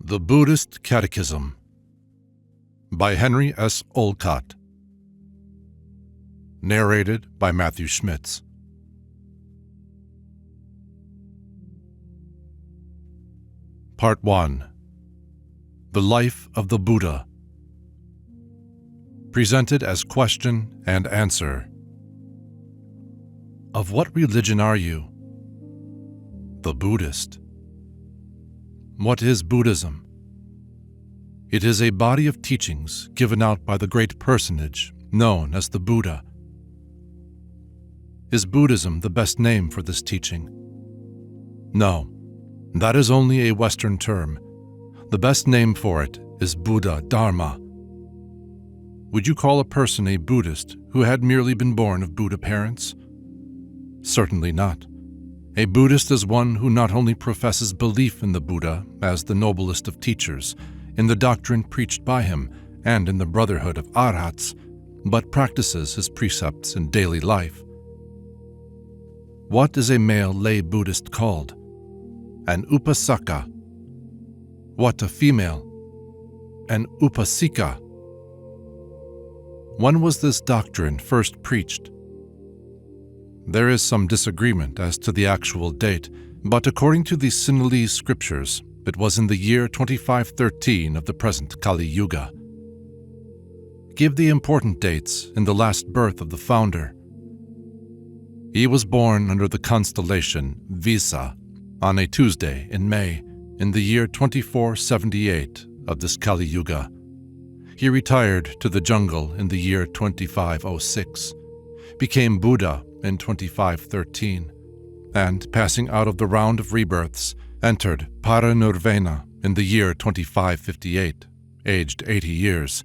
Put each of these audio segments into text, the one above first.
The Buddhist Catechism by Henry S. Olcott. Narrated by Matthew Schmitz. Part 1. The Life of the Buddha. Presented as question and answer. Of what religion are you? The Buddhist. What is Buddhism? It is a body of teachings given out by the great personage known as the Buddha. Is Buddhism the best name for this teaching? No, that is only a Western term. The best name for it is Buddha Dharma. Would you call a person a Buddhist who had merely been born of Buddha parents? Certainly not. A Buddhist is one who not only professes belief in the Buddha as the noblest of teachers, in the doctrine preached by him, and in the brotherhood of Arhats, but practices his precepts in daily life. What is a male lay Buddhist called? An Upasaka. What a female? An Upasika. When was this doctrine first preached? There is some disagreement as to the actual date, but according to the Sinhalese scriptures, it was in the year 2513 of the present Kali Yuga. Give the important dates in the last birth of the founder. He was born under the constellation Visa on a Tuesday in May in the year 2478 of this Kali Yuga. He retired to the jungle in the year 2506, became Buddha in 2513, and passing out of the round of rebirths, entered Parinirvana in the year 2558, aged 80 years.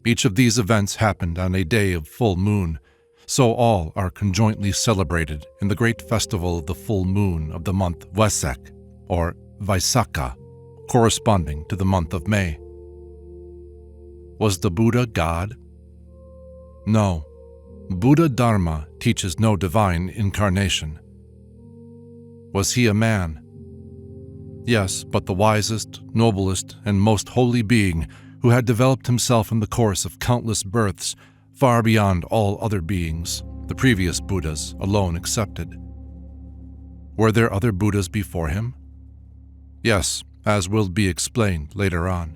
Each of these events happened on a day of full moon, so all are conjointly celebrated in the great festival of the full moon of the month Vesak, or Vaisakha, corresponding to the month of May. Was the Buddha God? No. Buddha Dharma teaches no divine incarnation. Was he a man? Yes, but the wisest, noblest, and most holy being who had developed himself in the course of countless births, far beyond all other beings, the previous Buddhas alone excepted. Were there other Buddhas before him? Yes, as will be explained later on.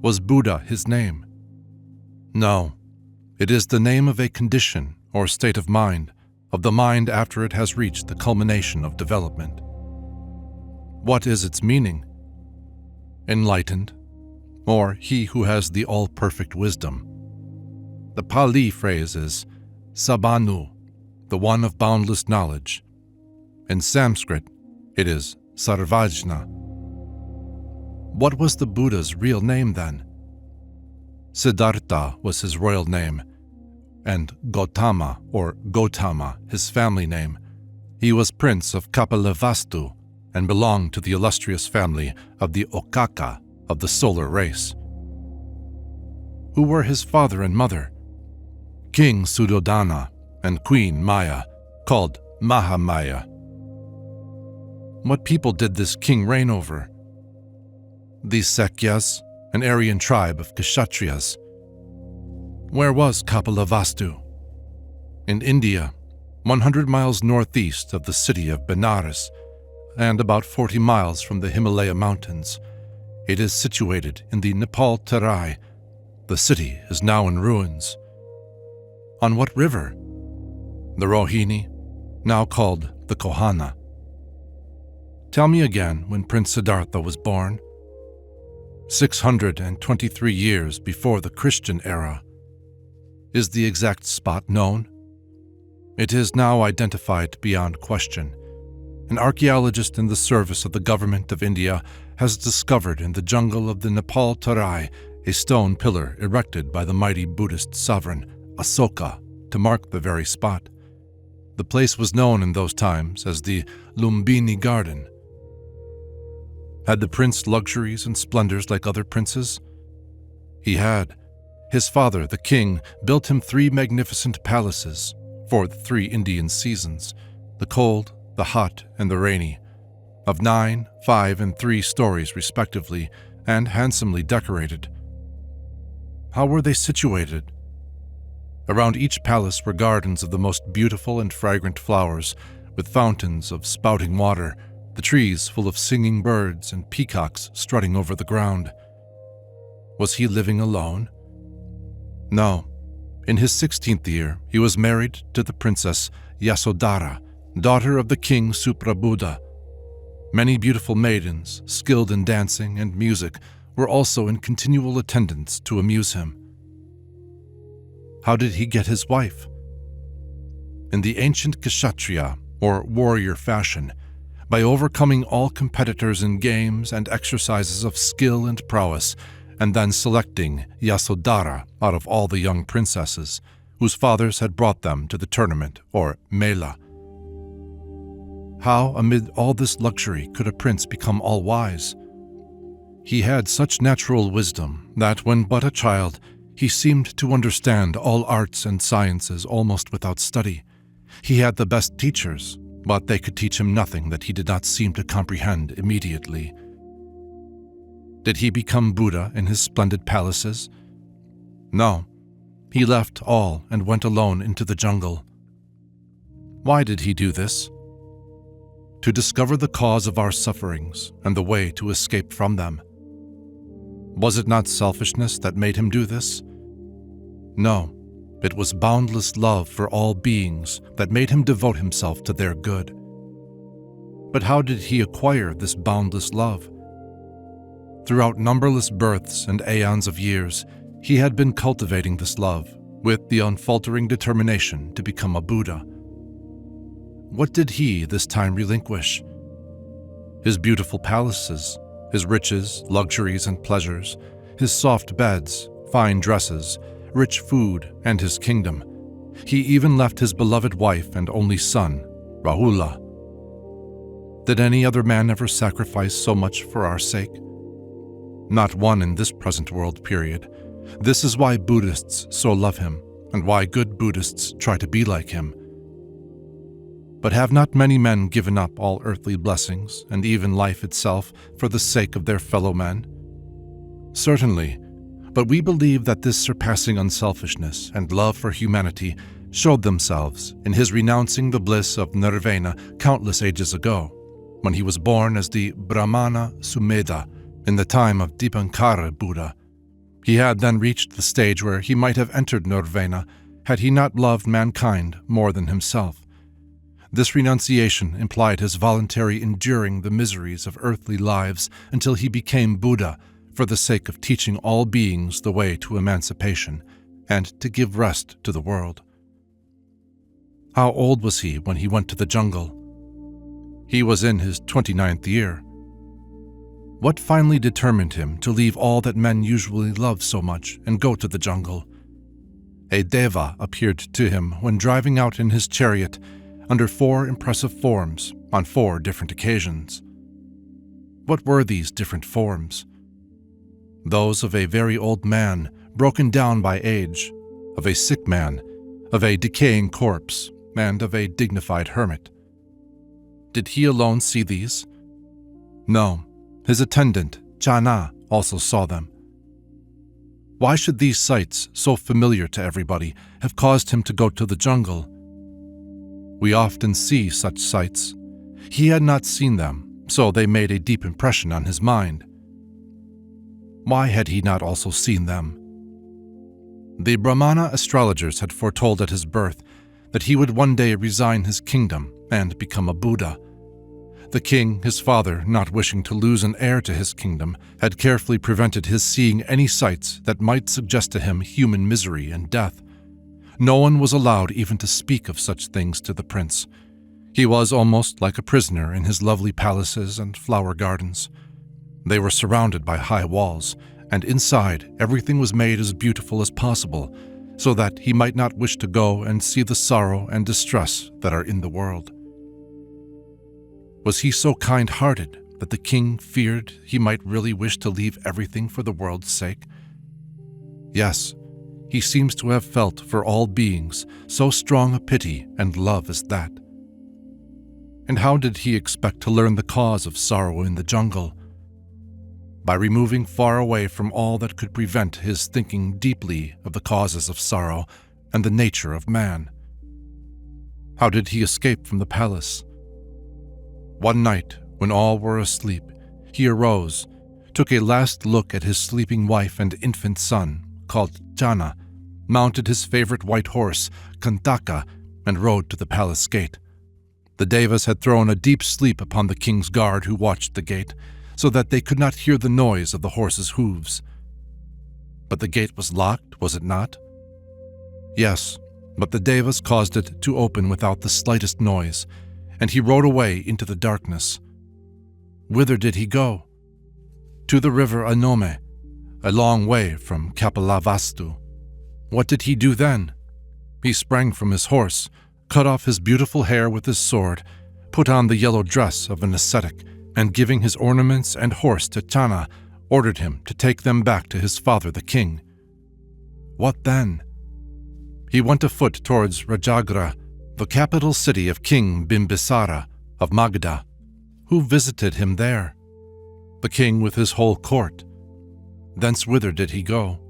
Was Buddha his name? No. It is the name of a condition or state of the mind after it has reached the culmination of development. What is its meaning? Enlightened, or he who has the all-perfect wisdom. The Pali phrase is Sabhanu, the one of boundless knowledge. In Sanskrit, it is Sarvajna. What was the Buddha's real name then? Siddhartha was his royal name, and Gautama or Gotama his family name. He was prince of Kapilavastu and belonged to the illustrious family of the Okaka of the solar race. Who were his father and mother? King Suddhodana and Queen Maya, called Mahamaya. What people did this king reign over? The Sakyas, an Aryan tribe of Kshatriyas. Where was Kapilavastu? In India, 100 miles northeast of the city of Benares, and about 40 miles from the Himalaya mountains. It is situated in the Nepal Terai. The city is now in ruins. On what river? The Rohini, now called the Kohana. Tell me again when Prince Siddhartha was born. 623 years before the Christian era. Is the exact spot known? It is now identified beyond question. An archaeologist in the service of the government of India has discovered in the jungle of the Nepal Terai a stone pillar erected by the mighty Buddhist sovereign Asoka to mark the very spot. The place was known in those times as the Lumbini Garden. Had the prince luxuries and splendors like other princes? He had. His father, the king, built him 3 magnificent palaces for the 3 Indian seasons, the cold, the hot, and the rainy. of 9, 5, and 3 stories respectively, and handsomely decorated. How were they situated? Around each palace were gardens of the most beautiful and fragrant flowers, with fountains of spouting water, the trees full of singing birds and peacocks strutting over the ground. Was he living alone? No. In his 16th year, he was married to the princess Yasodhara, daughter of the king Suprabuddha. Many beautiful maidens, skilled in dancing and music, were also in continual attendance to amuse him. How did he get his wife? In the ancient Kshatriya, or warrior fashion, by overcoming all competitors in games and exercises of skill and prowess, and then selecting Yasodhara out of all the young princesses, whose fathers had brought them to the tournament, or mela. How, amid all this luxury, could a prince become all-wise? He had such natural wisdom that, when but a child, he seemed to understand all arts and sciences almost without study. He had the best teachers, but they could teach him nothing that he did not seem to comprehend immediately. Did he become Buddha in his splendid palaces? No. He left all and went alone into the jungle. Why did he do this? To discover the cause of our sufferings and the way to escape from them. Was it not selfishness that made him do this? No, it was boundless love for all beings that made him devote himself to their good. But how did he acquire this boundless love? Throughout numberless births and aeons of years, he had been cultivating this love with the unfaltering determination to become a Buddha. What did he this time relinquish? His beautiful palaces, his riches, luxuries, and pleasures, his soft beds, fine dresses, rich food, and his kingdom. He even left his beloved wife and only son, Rahula. Did any other man ever sacrifice so much for our sake? Not one in this present world period. This is why Buddhists so love him, and why good Buddhists try to be like him. But have not many men given up all earthly blessings, and even life itself, for the sake of their fellow men? Certainly, but we believe that this surpassing unselfishness and love for humanity showed themselves in his renouncing the bliss of nirvana countless ages ago, when he was born as the Brahmana Sumedha in the time of Dipankara Buddha. He had then reached the stage where he might have entered nirvana had he not loved mankind more than himself. This renunciation implied his voluntary enduring the miseries of earthly lives until he became Buddha for the sake of teaching all beings the way to emancipation and to give rest to the world. How old was he when he went to the jungle? He was in his 29th year. What finally determined him to leave all that men usually love so much and go to the jungle? A deva appeared to him when driving out in his chariot under 4 impressive forms on 4 different occasions. What were these different forms? Those of a very old man, broken down by age, of a sick man, of a decaying corpse, and of a dignified hermit. Did he alone see these? No. His attendant, Chana, also saw them. Why should these sights, so familiar to everybody, have caused him to go to the jungle? We often see such sights. He had not seen them, so they made a deep impression on his mind. Why had he not also seen them? The Brahmana astrologers had foretold at his birth that he would one day resign his kingdom and become a Buddha. The king, his father, not wishing to lose an heir to his kingdom, had carefully prevented his seeing any sights that might suggest to him human misery and death. No one was allowed even to speak of such things to the prince. He was almost like a prisoner in his lovely palaces and flower gardens. They were surrounded by high walls, and inside everything was made as beautiful as possible, so that he might not wish to go and see the sorrow and distress that are in the world. Was he so kind-hearted that the king feared he might really wish to leave everything for the world's sake? Yes, he seems to have felt for all beings so strong a pity and love as that. And how did he expect to learn the cause of sorrow in the jungle? By removing far away from all that could prevent his thinking deeply of the causes of sorrow and the nature of man. How did he escape from the palace? One night, when all were asleep, he arose, took a last look at his sleeping wife and infant son, called Chana, mounted his favorite white horse, Kantaka, and rode to the palace gate. The Devas had thrown a deep sleep upon the king's guard who watched the gate, so that they could not hear the noise of the horse's hooves. But the gate was locked, was it not? Yes, but the Devas caused it to open without the slightest noise, and he rode away into the darkness. Whither did he go? To the river Anome, a long way from Kapilavastu. What did he do then? He sprang from his horse, cut off his beautiful hair with his sword, put on the yellow dress of an ascetic, and giving his ornaments and horse to Chana, ordered him to take them back to his father the king. What then? He went afoot towards Rajagra, the capital city of King Bimbisara of Magadha, who visited him there. The king with his whole court. Thence whither did he go?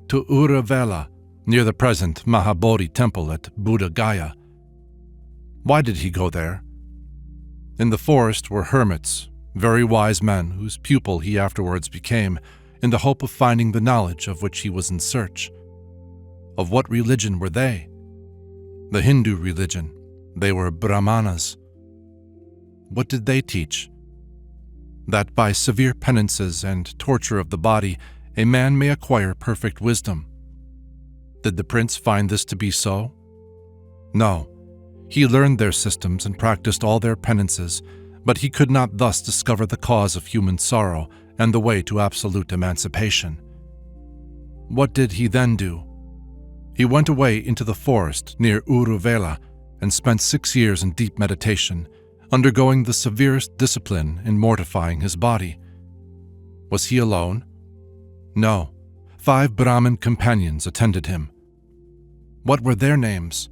To Uruvela, near the present Mahabodhi temple at Buddha Gaya. Why did he go there? In the forest were hermits, very wise men whose pupil he afterwards became, in the hope of finding the knowledge of which he was in search. Of what religion were they? The Hindu religion. They were Brahmanas. What did they teach? That by severe penances and torture of the body, a man may acquire perfect wisdom. Did the prince find this to be so? No. He learned their systems and practiced all their penances, but he could not thus discover the cause of human sorrow and the way to absolute emancipation. What did he then do? He went away into the forest near Uruvela and spent 6 years in deep meditation, undergoing the severest discipline in mortifying his body. Was he alone? No. 5 Brahmin companions attended him. What were their names?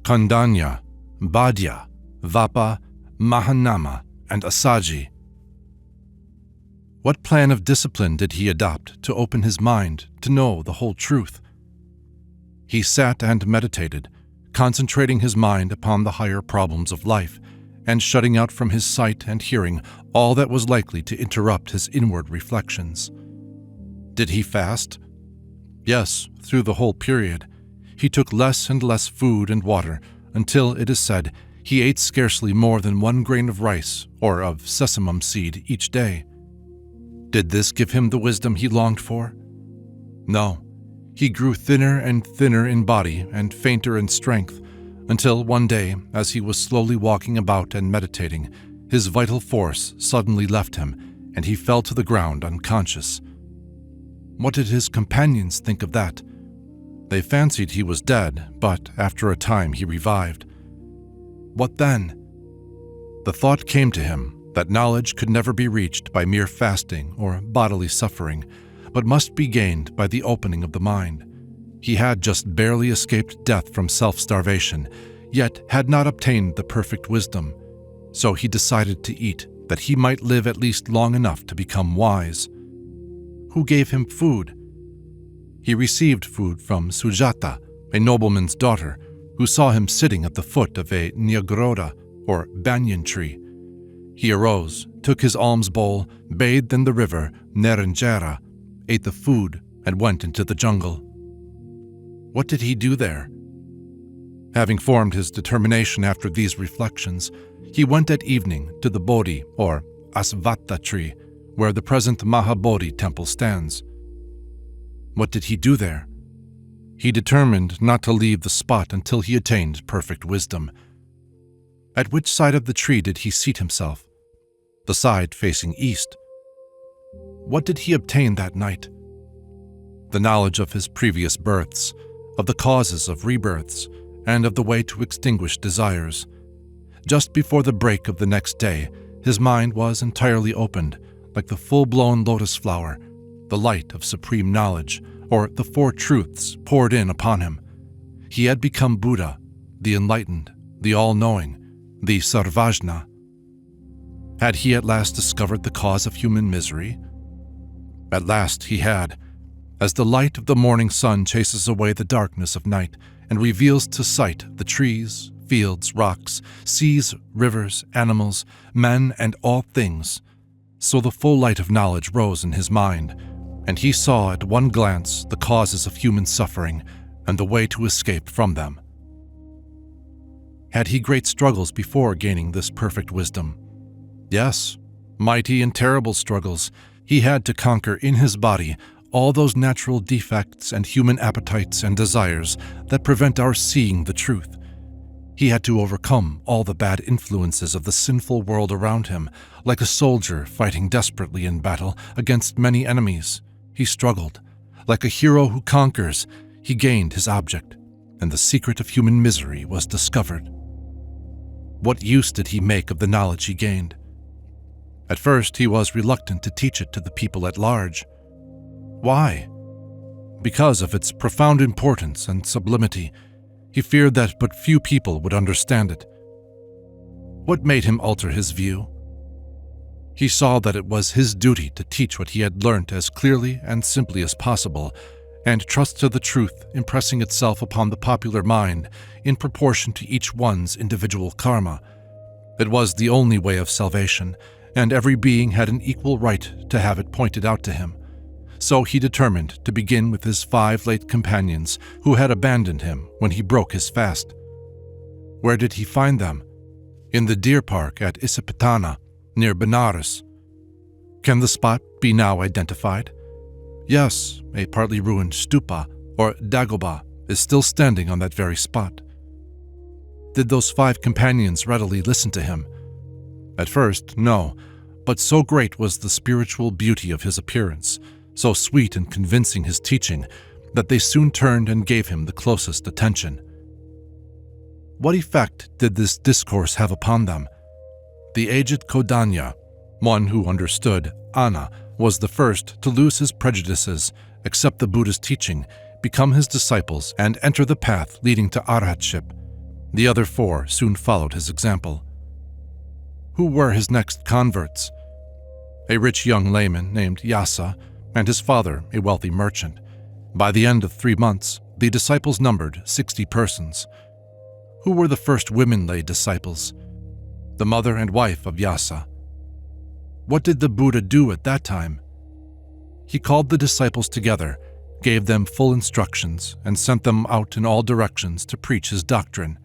Kandanya, Badya, Vapa, Mahanama, and Asaji. What plan of discipline did he adopt to open his mind to know the whole truth? He sat and meditated, concentrating his mind upon the higher problems of life, and shutting out from his sight and hearing all that was likely to interrupt his inward reflections. Did he fast? Yes, through the whole period. He took less and less food and water, until, it is said, he ate scarcely more than 1 grain of rice or of sesamum seed each day. Did this give him the wisdom he longed for? No. He grew thinner and thinner in body and fainter in strength, until one day, as he was slowly walking about and meditating, his vital force suddenly left him, and he fell to the ground unconscious. What did his companions think of that? They fancied he was dead, but after a time he revived. What then? The thought came to him that knowledge could never be reached by mere fasting or bodily suffering, but must be gained by the opening of the mind. He had just barely escaped death from self-starvation, yet had not obtained the perfect wisdom, so he decided to eat, that he might live at least long enough to become wise. Who gave him food? He received food from Sujata, a nobleman's daughter, who saw him sitting at the foot of a nyagroda, or banyan tree. He arose, took his alms bowl, bathed in the river Neranjara, ate the food, and went into the jungle. What did he do there? Having formed his determination after these reflections, he went at evening to the Bodhi, or Asvattha tree, where the present Mahabodhi temple stands. What did he do there? He determined not to leave the spot until he attained perfect wisdom. At which side of the tree did he seat himself? The side facing east. What did he obtain that night? The knowledge of his previous births, of the causes of rebirths, and of the way to extinguish desires. Just before the break of the next day, his mind was entirely opened, like the full-blown lotus flower, the light of supreme knowledge, or the 4 truths poured in upon him. He had become Buddha, the enlightened, the all-knowing, the Sarvajna. Had he at last discovered the cause of human misery? At last he had, as the light of the morning sun chases away the darkness of night and reveals to sight the trees, fields, rocks, seas, rivers, animals, men, and all things. So the full light of knowledge rose in his mind, and he saw at one glance the causes of human suffering and the way to escape from them. Had he great struggles before gaining this perfect wisdom? Yes, mighty and terrible struggles. He had to conquer in his body all those natural defects and human appetites and desires that prevent our seeing the truth. He had to overcome all the bad influences of the sinful world around him. Like a soldier fighting desperately in battle against many enemies, he struggled. Like a hero who conquers, he gained his object, and the secret of human misery was discovered. What use did he make of the knowledge he gained? At first, he was reluctant to teach it to the people at large. Why? Because of its profound importance and sublimity. He feared that but few people would understand it. What made him alter his view? He saw that it was his duty to teach what he had learnt as clearly and simply as possible, and trust to the truth impressing itself upon the popular mind in proportion to each one's individual karma. It was the only way of salvation, and every being had an equal right to have it pointed out to him. So he determined to begin with his 5 late companions who had abandoned him when he broke his fast. Where did he find them? In the deer park at Isipatana, near Benares. Can the spot be now identified? Yes, a partly ruined stupa, or dagoba, is still standing on that very spot. Did those 5 companions readily listen to him? At first, no, but so great was the spiritual beauty of his appearance, so sweet and convincing his teaching, that they soon turned and gave him the closest attention. What effect did this discourse have upon them? The aged Kodanya, one who understood Anna, was the first to lose his prejudices, accept the Buddha's teaching, become his disciples, and enter the path leading to arhatship. The other 4 soon followed his example. Who were his next converts? A rich young layman named Yasa, and his father, a wealthy merchant. By the end of 3 months, the disciples numbered 60 persons. Who were the first women lay disciples? The mother and wife of Yasa. What did the Buddha do at that time? He called the disciples together, gave them full instructions, and sent them out in all directions to preach his doctrine.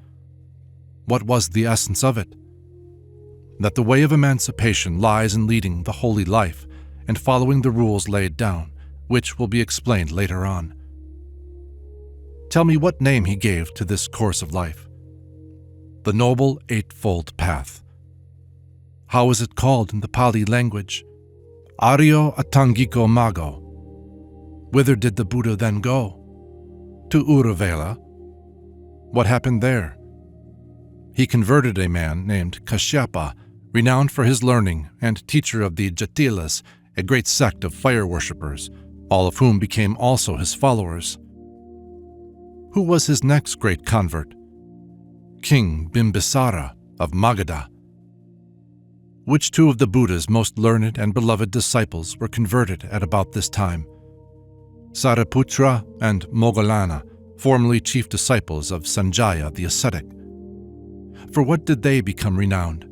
What was the essence of it? That the way of emancipation lies in leading the holy life and following the rules laid down, which will be explained later on. Tell me what name he gave to this course of life. The Noble Eightfold Path. How is it called in the Pali language? Aryo Atangiko Mago. Whither did the Buddha then go? To Uruvela. What happened there? He converted a man named Kashyapa, renowned for his learning and teacher of the Jatilas, a great sect of fire worshippers, all of whom became also his followers. Who was his next great convert? King Bimbisara of Magadha. Which 2 of the Buddha's most learned and beloved disciples were converted at about this time? Sariputra and Moggallana, formerly chief disciples of Sanjaya the ascetic. For what did they become renowned?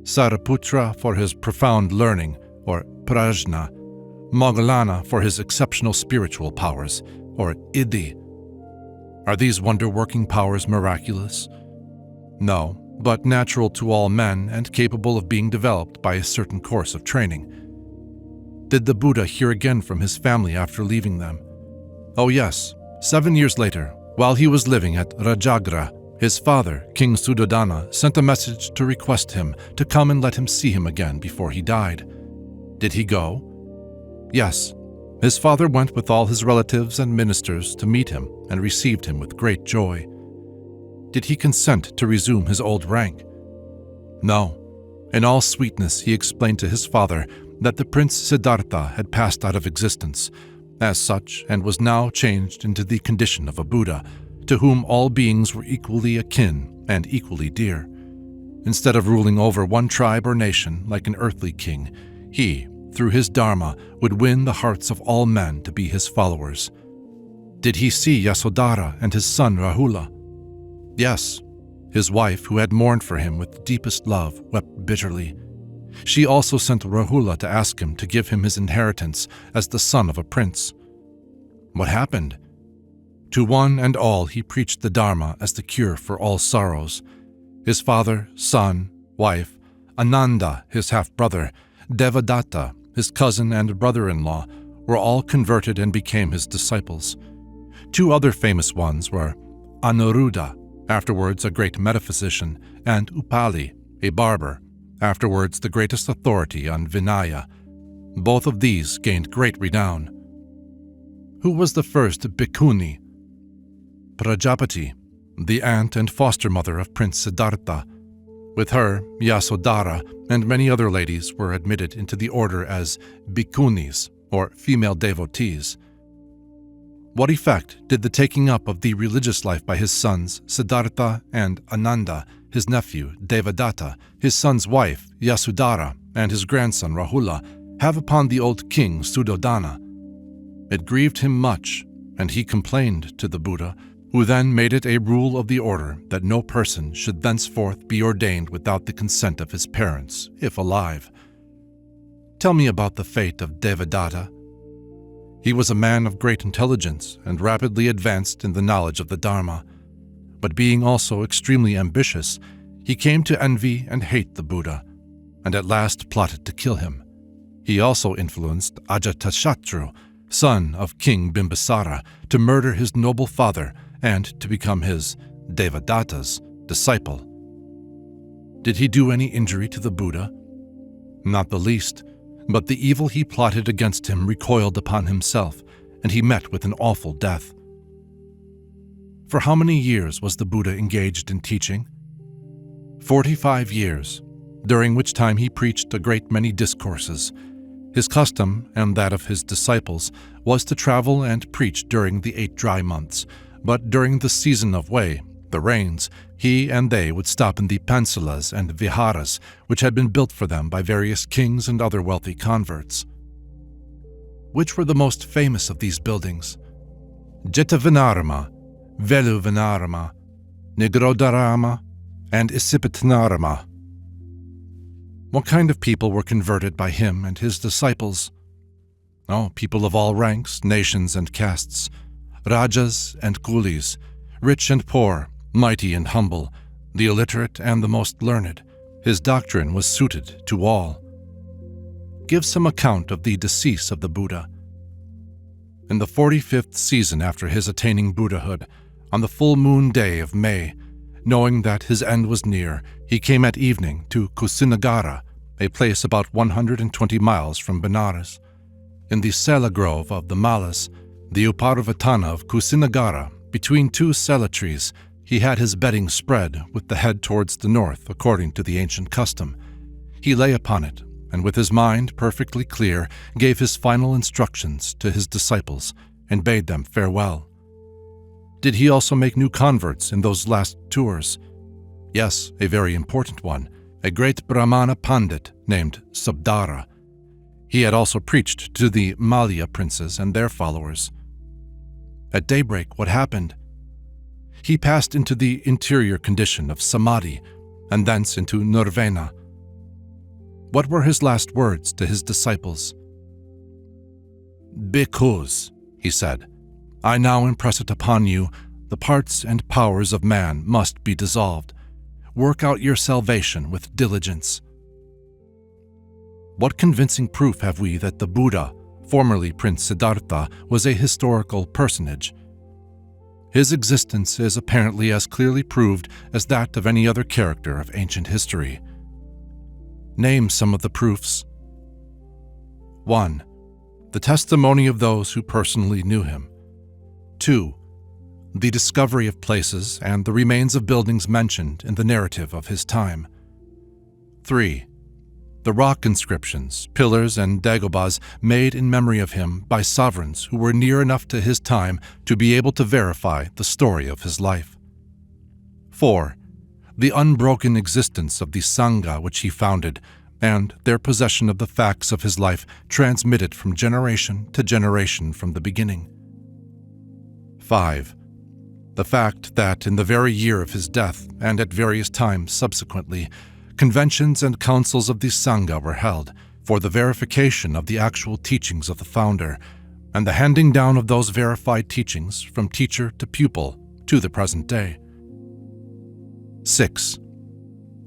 Sariputra for his profound learning, or prajna, Moggallana for his exceptional spiritual powers, or iddhi. Are these wonder-working powers miraculous? No, but natural to all men and capable of being developed by a certain course of training. Did the Buddha hear again from his family after leaving them? Oh yes, 7 years later, while he was living at Rajagra, his father, King Suddhodana, sent a message to request him to come and let him see him again before he died. Did he go? Yes, his father went with all his relatives and ministers to meet him and received him with great joy. Did he consent to resume his old rank? No. In all sweetness he explained to his father that the Prince Siddhartha had passed out of existence, as such, and was now changed into the condition of a Buddha, to whom all beings were equally akin and equally dear. Instead of ruling over one tribe or nation like an earthly king, he, through his Dharma, would win the hearts of all men to be his followers. Did he see Yasodhara and his son Rahula? Yes. His wife, who had mourned for him with the deepest love, wept bitterly. She also sent Rahula to ask him to give him his inheritance as the son of a prince. What happened? To one and all he preached the Dharma as the cure for all sorrows. His father, son, wife, Ananda, his half-brother, Devadatta, his cousin and brother-in-law, were all converted and became his disciples. Two other famous ones were Anuruddha, afterwards a great metaphysician, and Upali, a barber, afterwards the greatest authority on Vinaya. Both of these gained great renown. Who was the first bhikkhuni? Prajapati, the aunt and foster mother of Prince Siddhartha. With her, Yasodhara and many other ladies were admitted into the order as bhikkhunis, or female devotees. What effect did the taking up of the religious life by his sons, Siddhartha and Ananda, his nephew, Devadatta, his son's wife, Yasodhara, and his grandson, Rahula, have upon the old king, Suddhodana? It grieved him much, and he complained to the Buddha, who then made it a rule of the order that no person should thenceforth be ordained without the consent of his parents, if alive. Tell me about the fate of Devadatta. He was a man of great intelligence and rapidly advanced in the knowledge of the Dharma. But being also extremely ambitious, he came to envy and hate the Buddha, and at last plotted to kill him. He also influenced Ajatashatru, son of King Bimbisara, to murder his noble father and to become his, Devadatta's, disciple. Did he do any injury to the Buddha? Not the least. But the evil he plotted against him recoiled upon himself, and he met with an awful death. For how many years was the Buddha engaged in teaching? 45 years, during which time he preached a great many discourses. His custom, and that of his disciples, was to travel and preach during the 8 dry months, but during the season of Wei, the rains, he and they would stop in the pansalas and viharas which had been built for them by various kings and other wealthy converts. Which were the most famous of these buildings? Jetavinarama, Veluvinarama, Nigrodharama, and Isipatnarama. What kind of people were converted by him and his disciples? Oh, people of all ranks, nations, and castes, rajas and coolies, rich and poor, mighty and humble, the illiterate and the most learned. His doctrine was suited to all. Give some account of the decease of the Buddha. In the 45th season after his attaining Buddhahood, on the full moon day of May, knowing that his end was near, he came at evening to Kusinagara, a place about 120 miles from Benares. In the Sela grove of the Malas, the Uparvatana of Kusinagara, between 2 Sela trees, he had his bedding spread with the head towards the north according to the ancient custom. He lay upon it, and with his mind perfectly clear, gave his final instructions to his disciples and bade them farewell. Did he also make new converts in those last tours? Yes, a very important one, a great Brahmana Pandit named Subdara. He had also preached to the Malya princes and their followers. At daybreak, what happened? He passed into the interior condition of Samadhi, and thence into Nirvana. What were his last words to his disciples? Bhikkhus, he said, I now impress it upon you, the parts and powers of man must be dissolved. Work out your salvation with diligence. What convincing proof have we that the Buddha, formerly Prince Siddhartha, was a historical personage? His existence is apparently as clearly proved as that of any other character of ancient history. Name some of the proofs. 1. The testimony of those who personally knew him. 2. The discovery of places and the remains of buildings mentioned in the narrative of his time. 3. The rock inscriptions, pillars, and dagobas made in memory of him by sovereigns who were near enough to his time to be able to verify the story of his life. 4. the unbroken existence of the Sangha which he founded, and their possession of the facts of his life transmitted from generation to generation from the beginning. 5. The fact that in the very year of his death, and at various times subsequently, conventions and councils of the Sangha were held for the verification of the actual teachings of the founder, and the handing down of those verified teachings from teacher to pupil to the present day. 6.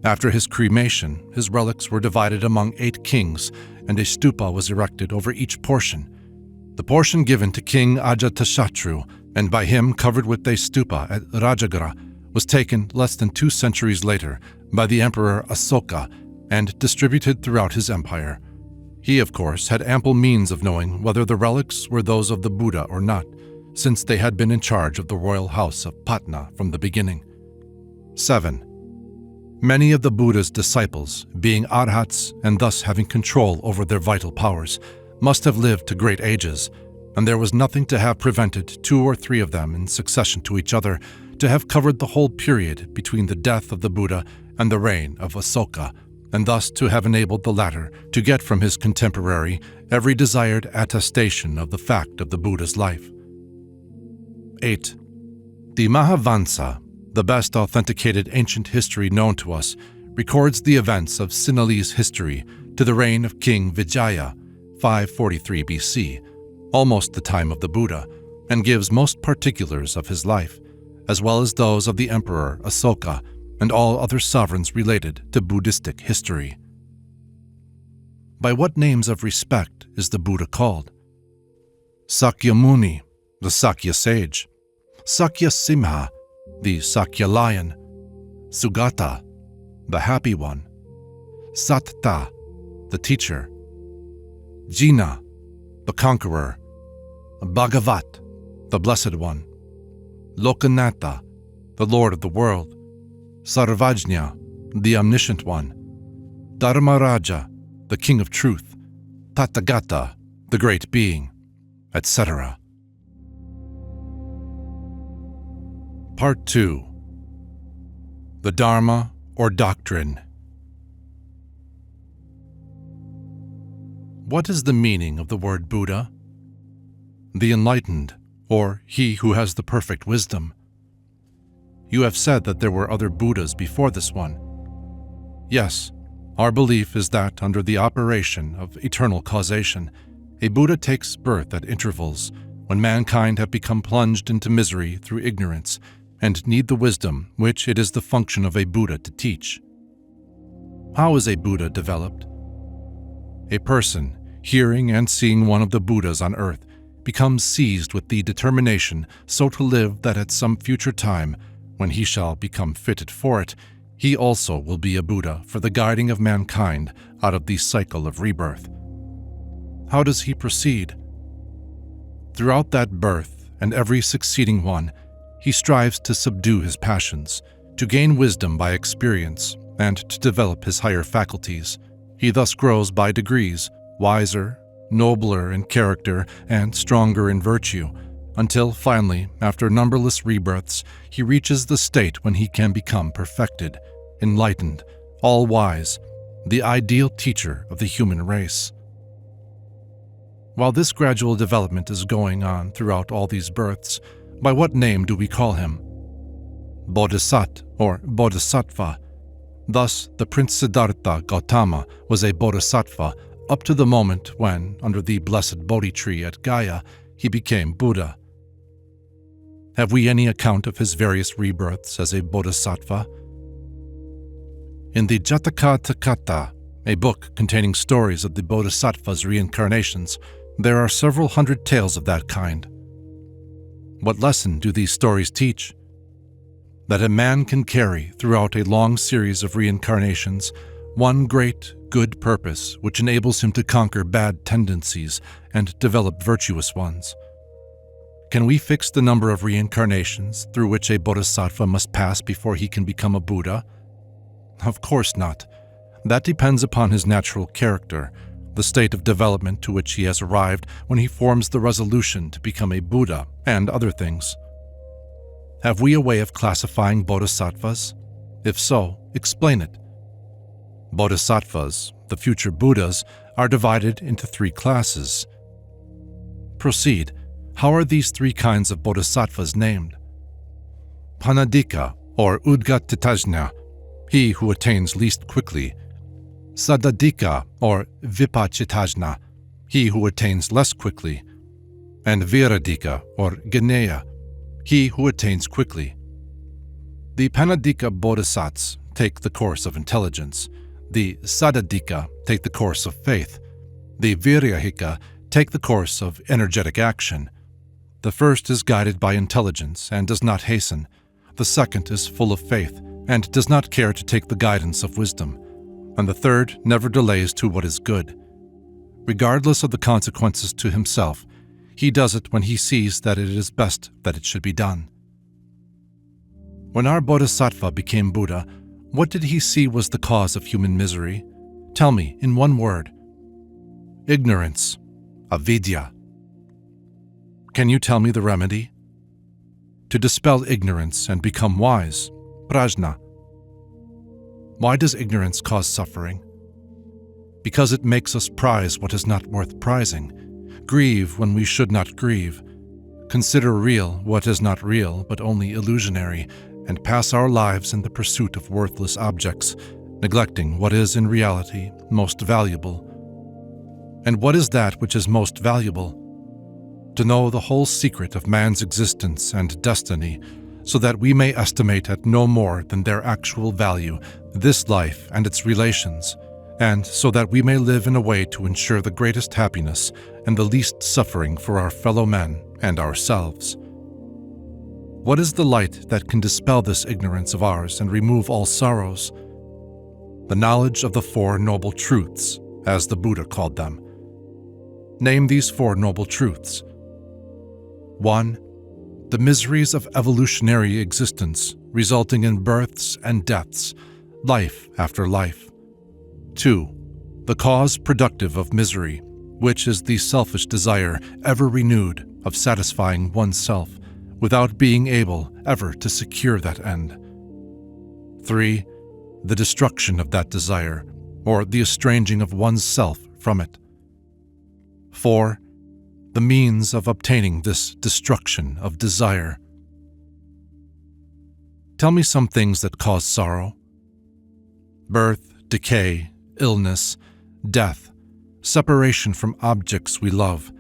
After his cremation, his relics were divided among 8 kings, and a stupa was erected over each portion. The portion given to King Ajatasattu, and by him covered with a stupa at Rajagara, was taken less than 2 centuries later by the Emperor Asoka and distributed throughout his empire. He, of course, had ample means of knowing whether the relics were those of the Buddha or not, since they had been in charge of the royal house of Patna from the beginning. 7. Many of the Buddha's disciples, being arhats and thus having control over their vital powers, must have lived to great ages, and there was nothing to have prevented 2 or 3 of them in succession to each other to have covered the whole period between the death of the Buddha and the reign of Asoka, and thus to have enabled the latter to get from his contemporary every desired attestation of the fact of the Buddha's life. 8. The Mahavansa, the best authenticated ancient history known to us, records the events of Sinhalese history to the reign of King Vijaya, 543 BC, almost the time of the Buddha, and gives most particulars of his life, as well as those of the Emperor Asoka and all other sovereigns related to Buddhistic history. By what names of respect is the Buddha called? Sakyamuni, the Sakya sage; Sakya Simha, the Sakya lion; Sugata, the happy one; Satta, the teacher; Jina, the conqueror; Bhagavat, the blessed one; Lokanatha, the Lord of the world; Sarvajña, the omniscient one; Dharmaraja, the king of truth; Tathagata, the great being, etc. Part 2. The Dharma or Doctrine. What is the meaning of the word Buddha? The enlightened, or he who has the perfect wisdom. You have said that there were other Buddhas before this one. Yes, our belief is that under the operation of eternal causation, a Buddha takes birth at intervals when mankind have become plunged into misery through ignorance and need the wisdom which it is the function of a Buddha to teach. How is a Buddha developed? A person, hearing and seeing one of the Buddhas on earth, becomes seized with the determination so to live that at some future time, when he shall become fitted for it, he also will be a Buddha for the guiding of mankind out of the cycle of rebirth. How does he proceed? Throughout that birth and every succeeding one, he strives to subdue his passions, to gain wisdom by experience, and to develop his higher faculties. He thus grows by degrees, wiser, nobler in character, and stronger in virtue, until finally, after numberless rebirths, he reaches the state when he can become perfected, enlightened, all-wise, the ideal teacher of the human race. While this gradual development is going on throughout all these births, by what name do we call him? Bodhisattva or Bodhisattva. Thus, the Prince Siddhartha Gautama was a Bodhisattva up to the moment when, under the blessed Bodhi tree at Gaya, he became Buddha. Have we any account of his various rebirths as a Bodhisattva? In the Jataka, a book containing stories of the Bodhisattva's reincarnations, there are several hundred tales of that kind. What lesson do these stories teach? That a man can carry, throughout a long series of reincarnations, one great, good purpose which enables him to conquer bad tendencies and develop virtuous ones. Can we fix the number of reincarnations through which a bodhisattva must pass before he can become a Buddha? Of course not. That depends upon his natural character, the state of development to which he has arrived when he forms the resolution to become a Buddha, and other things. Have we a way of classifying bodhisattvas? If so, explain it. Bodhisattvas, the future Buddhas, are divided into 3 classes. Proceed. How are these 3 kinds of bodhisattvas named? Panadika, or Udgatattajna, he who attains least quickly. Sadadika, or Vipachittajna, he who attains less quickly. And Viradika, or Ganeya, he who attains quickly. The Panadika bodhisattvas take the course of intelligence. The Sadadika take the course of faith. The Viryahika take the course of energetic action. The first is guided by intelligence and does not hasten. The second is full of faith and does not care to take the guidance of wisdom. And the third never delays to what is good. Regardless of the consequences to himself, he does it when he sees that it is best that it should be done. When our Bodhisattva became Buddha, what did he see was the cause of human misery? Tell me in one word. Ignorance. Avidya. Can you tell me the remedy? To dispel ignorance and become wise. Prajna. Why does ignorance cause suffering? Because it makes us prize what is not worth prizing, grieve when we should not grieve, consider real what is not real but only illusionary, and pass our lives in the pursuit of worthless objects, neglecting what is in reality most valuable. And what is that which is most valuable? To know the whole secret of man's existence and destiny, so that we may estimate at no more than their actual value this life and its relations, and so that we may live in a way to ensure the greatest happiness and the least suffering for our fellow men and ourselves. What is the light that can dispel this ignorance of ours and remove all sorrows? The knowledge of the 4 noble truths, as the Buddha called them. Name these 4 noble truths. 1. The miseries of evolutionary existence, resulting in births and deaths, life after life. 2. The cause productive of misery, which is the selfish desire, ever renewed, of satisfying oneself, without being able ever to secure that end. 3. The destruction of that desire, or the estranging of one's self from it. 4. The means of obtaining this destruction of desire. Tell me some things that cause sorrow. Birth, decay, illness, death, separation from objects we love,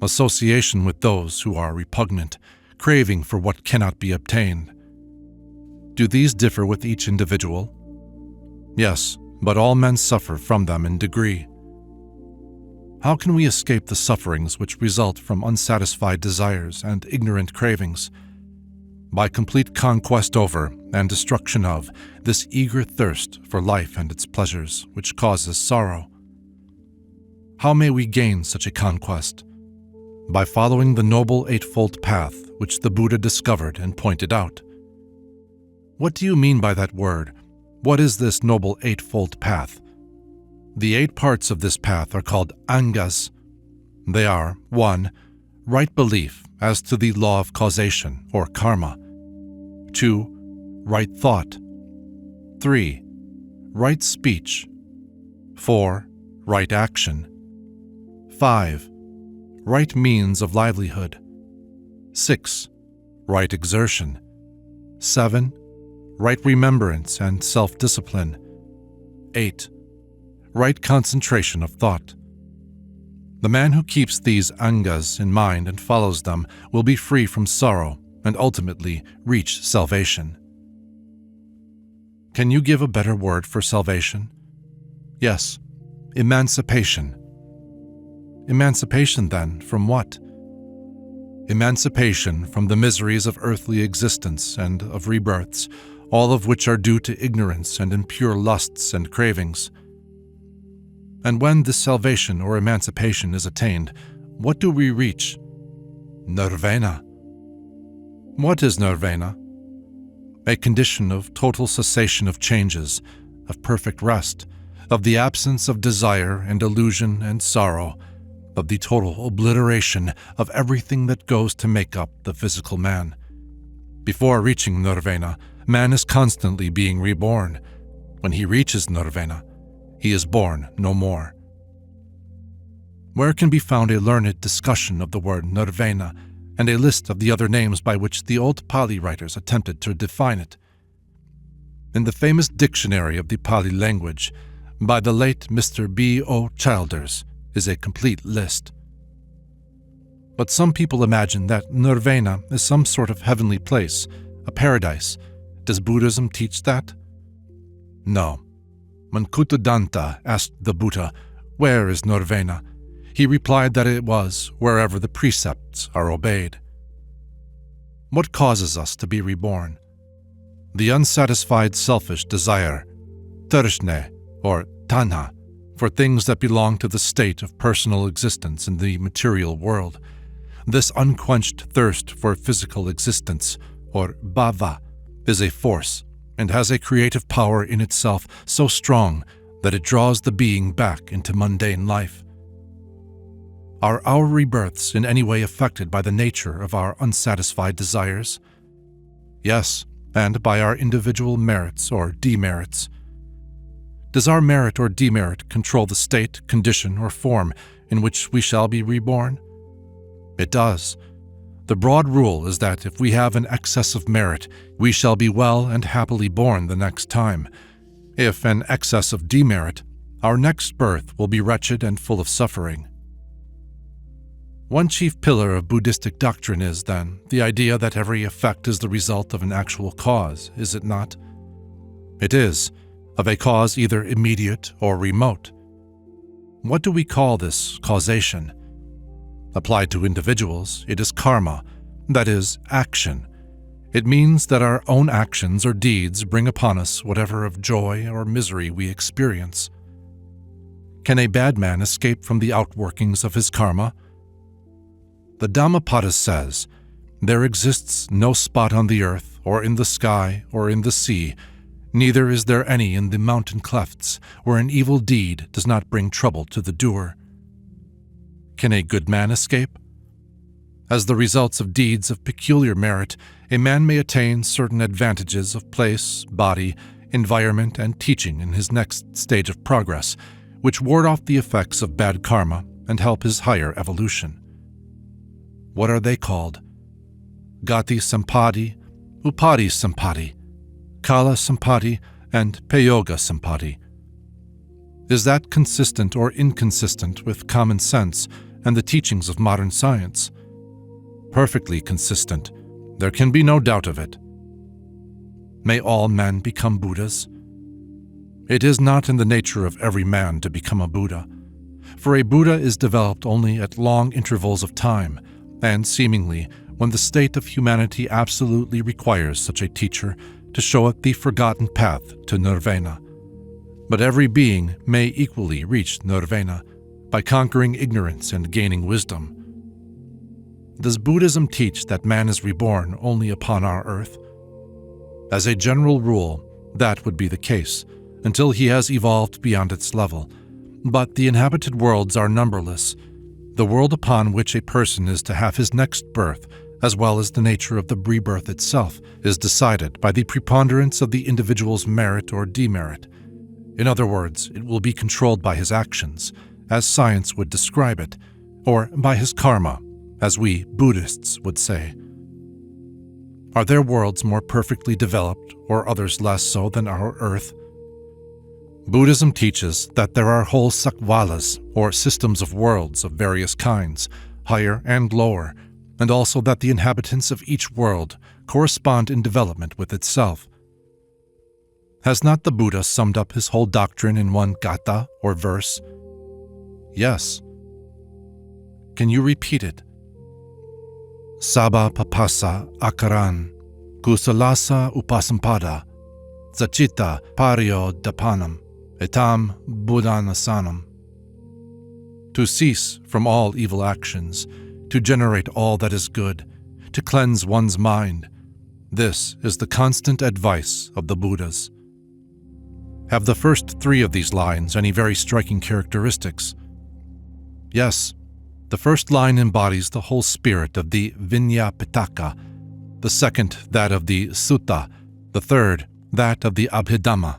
association with those who are repugnant, craving for what cannot be obtained. Do these differ with each individual? Yes, but all men suffer from them in degree. How can we escape the sufferings which result from unsatisfied desires and ignorant cravings? By complete conquest over and destruction of this eager thirst for life and its pleasures, which causes sorrow. How may we gain such a conquest? By following the Noble Eightfold Path which the Buddha discovered and pointed out. What do you mean by that word? What is this Noble Eightfold Path? The 8 parts of this path are called angas. They are 1. Right belief as to the law of causation, or karma. 2. Right thought. 3. Right speech. 4. Right action. 5. Right means of livelihood. 6. Right exertion. 7. Right remembrance and self-discipline. 8. Right concentration of thought. The man who keeps these angas in mind and follows them will be free from sorrow and ultimately reach salvation. Can you give a better word for salvation? Yes, emancipation. Emancipation, then, from what? Emancipation from the miseries of earthly existence and of rebirths, all of which are due to ignorance and impure lusts and cravings. And when this salvation or emancipation is attained, what do we reach? Nirvana. What is nirvana? A condition of total cessation of changes, of perfect rest, of the absence of desire and illusion and sorrow, of the total obliteration of everything that goes to make up the physical man. Before reaching Nirvana, man is constantly being reborn. When he reaches Nirvana, he is born no more. Where can be found a learned discussion of the word Nirvana and a list of the other names by which the old Pali writers attempted to define it? In the famous dictionary of the Pali language, by the late Mr. B. O. Childers, is a complete list. But some people imagine that Nirvana is some sort of heavenly place, a paradise. Does Buddhism teach that? No. When Kuttadanta asked the Buddha, "Where is Nirvana?" he replied that it was wherever the precepts are obeyed. What causes us to be reborn? The unsatisfied selfish desire, trishna or tanha, for things that belong to the state of personal existence in the material world. This unquenched thirst for physical existence, or bhava, is a force and has a creative power in itself so strong that it draws the being back into mundane life. Are our rebirths in any way affected by the nature of our unsatisfied desires? Yes, and by our individual merits or demerits. Does our merit or demerit control the state, condition, or form in which we shall be reborn? It does. The broad rule is that if we have an excess of merit, we shall be well and happily born the next time. If an excess of demerit, our next birth will be wretched and full of suffering. One chief pillar of Buddhistic doctrine is, then, the idea that every effect is the result of an actual cause, is it not? It is, of a cause either immediate or remote. What do we call this causation? Applied to individuals, it is karma, that is, action. It means that our own actions or deeds bring upon us whatever of joy or misery we experience. Can a bad man escape from the outworkings of his karma? The Dhammapada says, "There exists no spot on the earth, or in the sky, or in the sea, neither is there any in the mountain clefts, where an evil deed does not bring trouble to the doer." Can a good man escape? As the results of deeds of peculiar merit, a man may attain certain advantages of place, body, environment, and teaching in his next stage of progress, which ward off the effects of bad karma and help his higher evolution. What are they called? Gati Sampati, Upadi Sampati, Kala Sampati, and Payoga Sampati. Is that consistent or inconsistent with common sense and the teachings of modern science? Perfectly consistent. There can be no doubt of it. May all men become Buddhas? It is not in the nature of every man to become a Buddha, for a Buddha is developed only at long intervals of time, and seemingly when the state of humanity absolutely requires such a teacher to show it the forgotten path to Nirvana. But every being may equally reach Nirvana by conquering ignorance and gaining wisdom. Does Buddhism teach that man is reborn only upon our earth? As a general rule, that would be the case, until he has evolved beyond its level. But the inhabited worlds are numberless. The world upon which a person is to have his next birth, as well as the nature of the rebirth itself, is decided by the preponderance of the individual's merit or demerit. In other words, it will be controlled by his actions, as science would describe it, or by his karma, as we Buddhists would say. Are there worlds more perfectly developed, or others less so than our earth? Buddhism teaches that there are whole sakvalas, or systems of worlds of various kinds, higher and lower, and also that the inhabitants of each world correspond in development with itself. Has not the Buddha summed up his whole doctrine in one gatha, or verse? Yes. Can you repeat it? Sabba papasa akaran, kusalasa upasampada, Sachita pario dapanam, etam buddhanasanam. To cease from all evil actions, to generate all that is good, to cleanse one's mind. This is the constant advice of the Buddhas. Have the first three of these lines any very striking characteristics? Yes. The first line embodies the whole spirit of the Vinaya Pitaka, the second that of the Sutta, the third that of the Abhidhamma.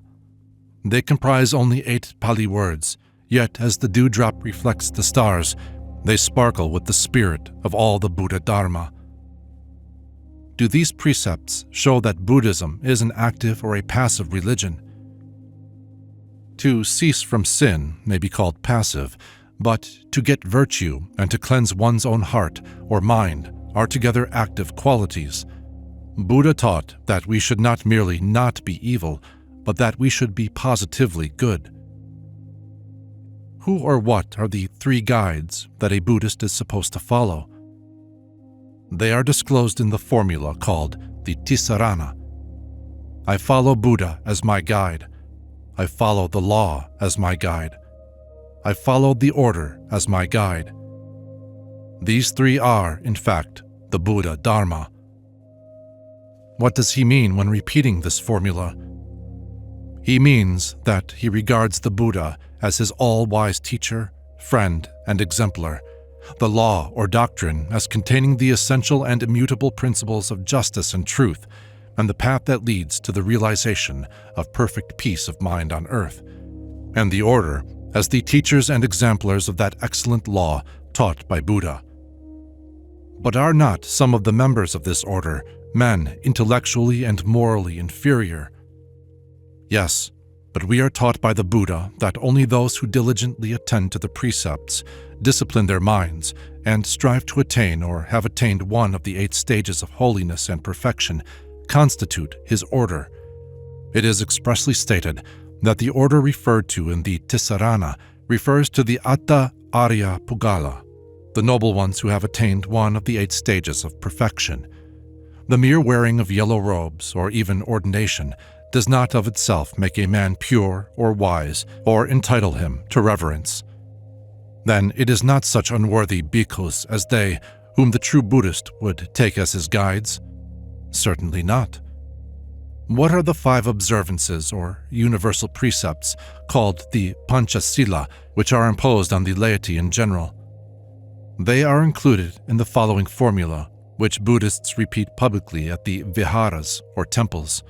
They comprise only 8 Pali words, yet as the dewdrop reflects the stars, they sparkle with the spirit of all the Buddha Dharma. Do these precepts show that Buddhism is an active or a passive religion? To cease from sin may be called passive, but to get virtue and to cleanse one's own heart or mind are together active qualities. Buddha taught that we should not merely not be evil, but that we should be positively good. Who or what are the 3 guides that a Buddhist is supposed to follow? They are disclosed in the formula called the Tisarana. I follow Buddha as my guide. I follow the law as my guide. I follow the order as my guide. These 3 are, in fact, the Buddha Dharma. What does he mean when repeating this formula? He means that he regards the Buddha as his all-wise teacher, friend, and exemplar, the law or doctrine as containing the essential and immutable principles of justice and truth, and the path that leads to the realization of perfect peace of mind on earth, and the order as the teachers and exemplars of that excellent law taught by Buddha. But are not some of the members of this order men intellectually and morally inferior? Yes, but we are taught by the Buddha that only those who diligently attend to the precepts, discipline their minds, and strive to attain or have attained one of the 8 stages of holiness and perfection constitute his order. It is expressly stated that the order referred to in the Tisarana refers to the Atta Arya Pugala, the noble ones who have attained one of the 8 stages of perfection. The mere wearing of yellow robes or even ordination does not of itself make a man pure or wise or entitle him to reverence. Then it is not such unworthy bhikkhus as they whom the true Buddhist would take as his guides. Certainly not. What are the 5 observances or universal precepts called the Panchasila which are imposed on the laity in general? They are included in the following formula, which Buddhists repeat publicly at the viharas or temples.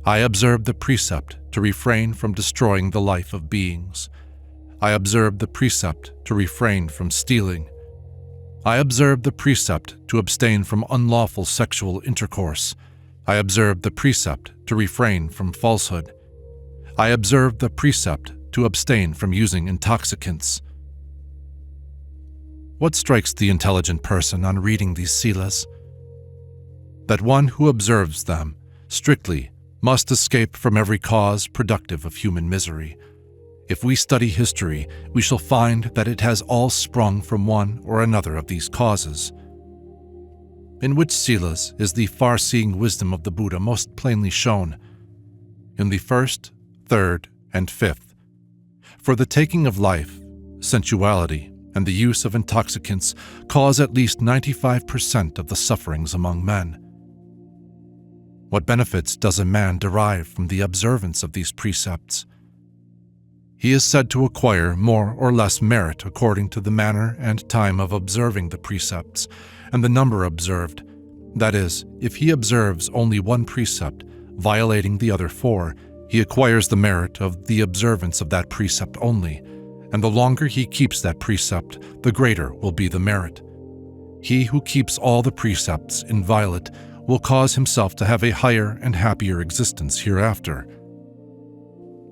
I observe the precept to refrain from destroying the life of beings. I observe the precept to refrain from stealing. I observe the precept to abstain from unlawful sexual intercourse. I observe the precept to refrain from falsehood. I observe the precept to abstain from using intoxicants. What strikes the intelligent person on reading these silas? That one who observes them strictly must escape from every cause productive of human misery. If we study history, we shall find that it has all sprung from one or another of these causes. In which silas is the far-seeing wisdom of the Buddha most plainly shown? In the 1st, 3rd, and 5th. For the taking of life, sensuality, and the use of intoxicants cause at least 95% of the sufferings among men. What benefits does a man derive from the observance of these precepts? He is said to acquire more or less merit according to the manner and time of observing the precepts and the number observed. That is, if he observes only one precept, violating the other 4, he acquires the merit of the observance of that precept only, and the longer he keeps that precept, the greater will be the merit. He who keeps all the precepts inviolate will cause himself to have a higher and happier existence hereafter.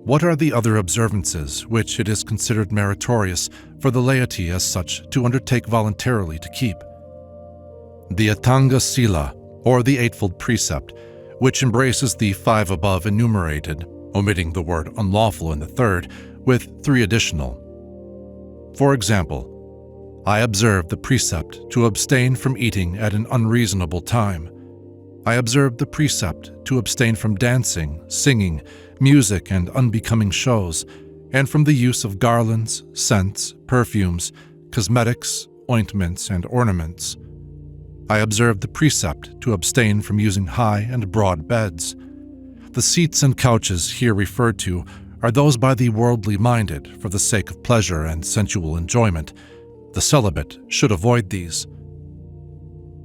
What are the other observances which it is considered meritorious for the laity as such to undertake voluntarily to keep? The Atanga Sila, or the Eightfold Precept, which embraces the 5 above enumerated, omitting the word unlawful in the 3rd, with 3 additional. For example, I observe the precept to abstain from eating at an unreasonable time. I observe the precept to abstain from dancing, singing, music, and unbecoming shows, and from the use of garlands, scents, perfumes, cosmetics, ointments, and ornaments. I observe the precept to abstain from using high and broad beds. The seats and couches here referred to are those by the worldly minded for the sake of pleasure and sensual enjoyment. The celibate should avoid these.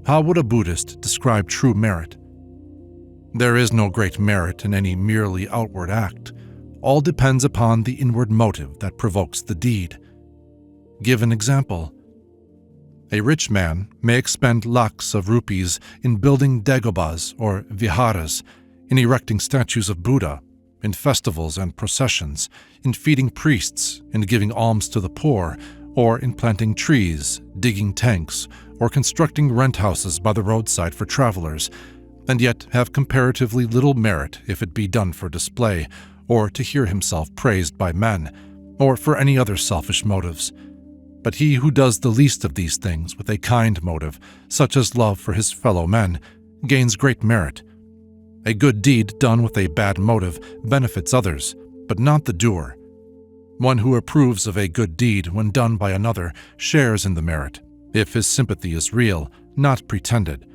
How would a Buddhist describe true merit? There is no great merit in any merely outward act. All depends upon the inward motive that provokes the deed. Give an example. A rich man may expend lakhs of rupees in building dagobas or viharas, in erecting statues of Buddha, in festivals and processions, in feeding priests, in giving alms to the poor, or in planting trees, digging tanks, or constructing rent houses by the roadside for travelers, and yet have comparatively little merit if it be done for display, or to hear himself praised by men, or for any other selfish motives. But he who does the least of these things with a kind motive, such as love for his fellow men, gains great merit. A good deed done with a bad motive benefits others, but not the doer. One who approves of a good deed when done by another shares in the merit, if his sympathy is real, not pretended.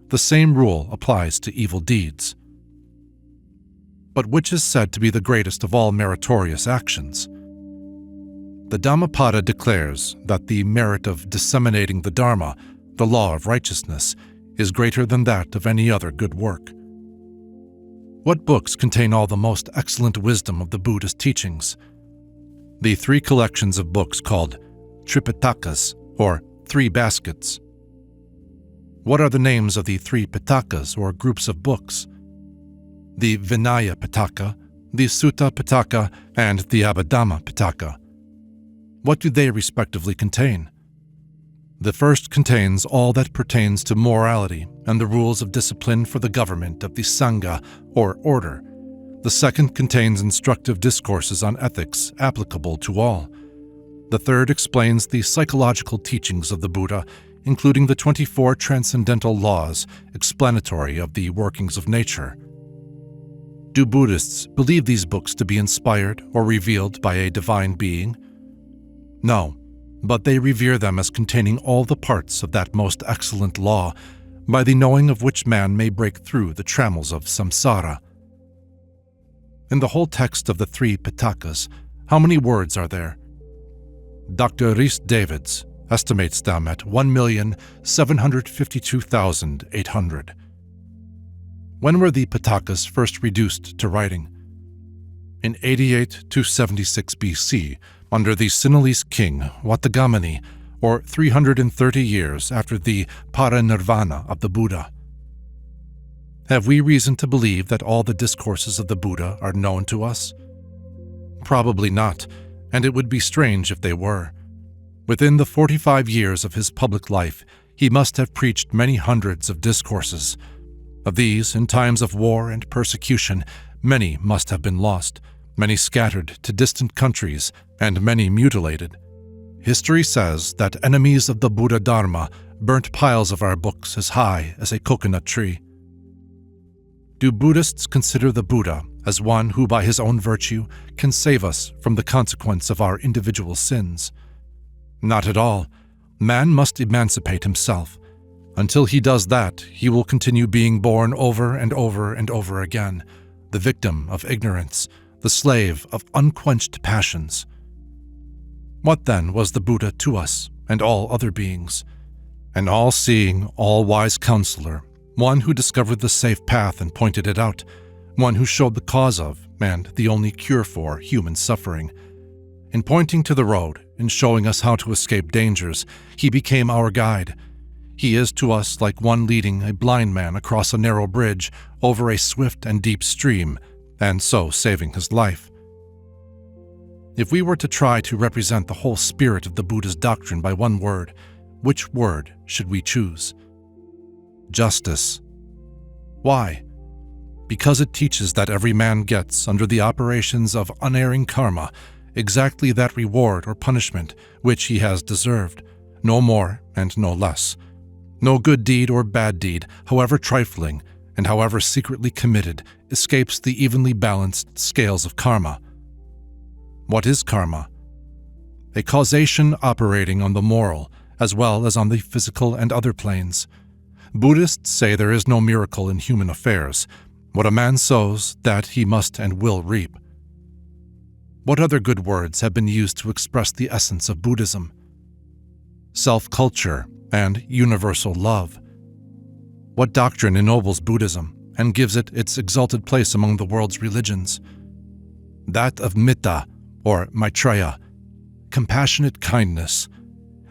The same rule applies to evil deeds. But which is said to be the greatest of all meritorious actions? The Dhammapada declares that the merit of disseminating the Dharma, the law of righteousness, is greater than that of any other good work. What books contain all the most excellent wisdom of the Buddhist teachings? The 3 collections of books called Tripitakas, or 3 baskets. What are the names of the 3 Pitakas, or groups of books? The Vinaya Pitaka, the Sutta Pitaka, and the Abhidhamma Pitaka. What do they respectively contain? The first contains all that pertains to morality and the rules of discipline for the government of the Sangha, or order. The second contains instructive discourses on ethics applicable to all. The third explains the psychological teachings of the Buddha, including the 24 transcendental laws explanatory of the workings of nature. Do Buddhists believe these books to be inspired or revealed by a divine being? No, but they revere them as containing all the parts of that most excellent law, by the knowing of which man may break through the trammels of samsara. In the whole text of the 3 Pitakas, how many words are there? Dr. Rhys Davids estimates them at 1,752,800. When were the Pitakas first reduced to writing? In 88 to 76 BC, under the Sinhalese king Watagamani, or 330 years after the parinirvana of the Buddha. Have we reason to believe that all the discourses of the Buddha are known to us? Probably not, and it would be strange if they were. Within the 45 years of his public life, he must have preached many hundreds of discourses. Of these, in times of war and persecution, many must have been lost, many scattered to distant countries, and many mutilated. History says that enemies of the Buddha Dharma burnt piles of our books as high as a coconut tree. Do Buddhists consider the Buddha as one who by his own virtue can save us from the consequence of our individual sins? Not at all. Man must emancipate himself. Until he does that, he will continue being born over and over and over again, the victim of ignorance, the slave of unquenched passions. What then was the Buddha to us and all other beings? An all-seeing, all-wise counselor, one who discovered the safe path and pointed it out, one who showed the cause of, and the only cure for, human suffering. In pointing to the road, in showing us how to escape dangers, he became our guide. He is to us like one leading a blind man across a narrow bridge over a swift and deep stream, and so saving his life. If we were to try to represent the whole spirit of the Buddha's doctrine by one word, which word should we choose? Justice. Why? Because it teaches that every man gets, under the operations of unerring karma, exactly that reward or punishment which he has deserved, no more and no less. No good deed or bad deed, however trifling and however secretly committed, escapes the evenly balanced scales of karma. What is karma? A causation operating on the moral as well as on the physical and other planes. Buddhists say there is no miracle in human affairs. What a man sows, that he must and will reap. What other good words have been used to express the essence of Buddhism? Self-culture and universal love, What doctrine ennobles Buddhism and gives it its exalted place among the world's religions? That of Metta, or Maitreya, compassionate kindness.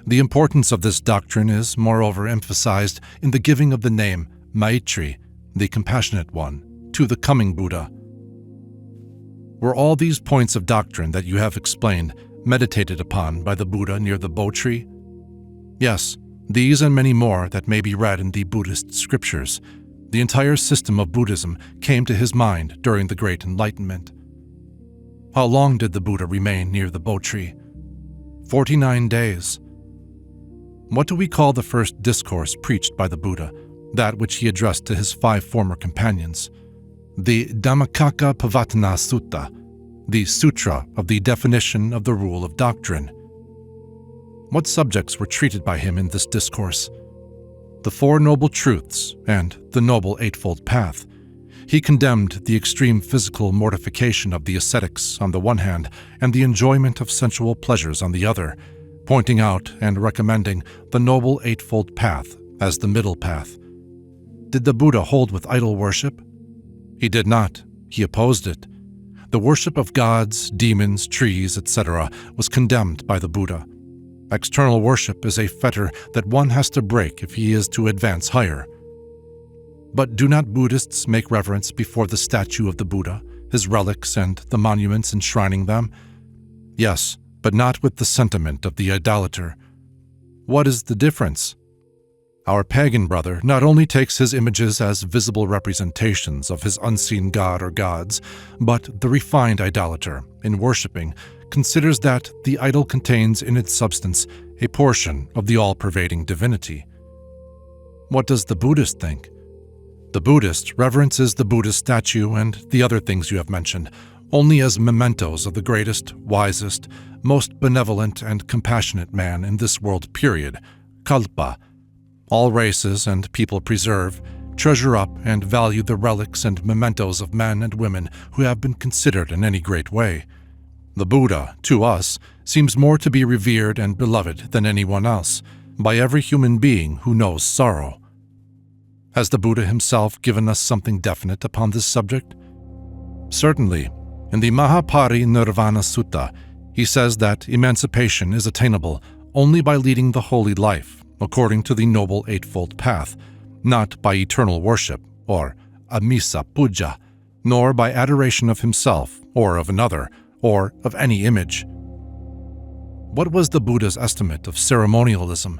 The importance of this doctrine is, moreover, emphasized in the giving of the name Maitri, the compassionate one, to the coming Buddha. Were all these points of doctrine that you have explained meditated upon by the Buddha near the Bo tree? Yes, these and many more that may be read in the Buddhist scriptures. The entire system of Buddhism came to his mind during the Great Enlightenment. How long did the Buddha remain near the Bo tree? 49 days. What do we call the first discourse preached by the Buddha, that which he addressed to his 5 former companions? The Dhammacakka Pavatana Sutta, the Sutra of the definition of the rule of doctrine. What subjects were treated by him in this discourse? The 4 Noble Truths and the Noble Eightfold Path. He condemned the extreme physical mortification of the ascetics on the one hand and the enjoyment of sensual pleasures on the other, pointing out and recommending the Noble Eightfold Path as the middle path. Did the Buddha hold with idol worship? He did not. He opposed it. The worship of gods, demons, trees, etc. was condemned by the Buddha. External worship is a fetter that one has to break if he is to advance higher. But do not Buddhists make reverence before the statue of the Buddha, his relics, and the monuments enshrining them? Yes, but not with the sentiment of the idolater. What is the difference? Our pagan brother not only takes his images as visible representations of his unseen god or gods, but the refined idolater, in worshipping, considers that the idol contains in its substance a portion of the all-pervading divinity. What does the Buddhist think? The Buddhist reverences the Buddha's statue and the other things you have mentioned only as mementos of the greatest, wisest, most benevolent and compassionate man in this world period, Kalpa. All races and people preserve, treasure up, and value the relics and mementos of men and women who have been considered in any great way. The Buddha, to us, seems more to be revered and beloved than anyone else, by every human being who knows sorrow. Has the Buddha himself given us something definite upon this subject? Certainly. In the Mahaparinirvana Sutta, he says that emancipation is attainable only by leading the holy life, according to the Noble Eightfold Path, not by eternal worship, or amisa puja, nor by adoration of himself, or of another, or of any image. What was the Buddha's estimate of ceremonialism?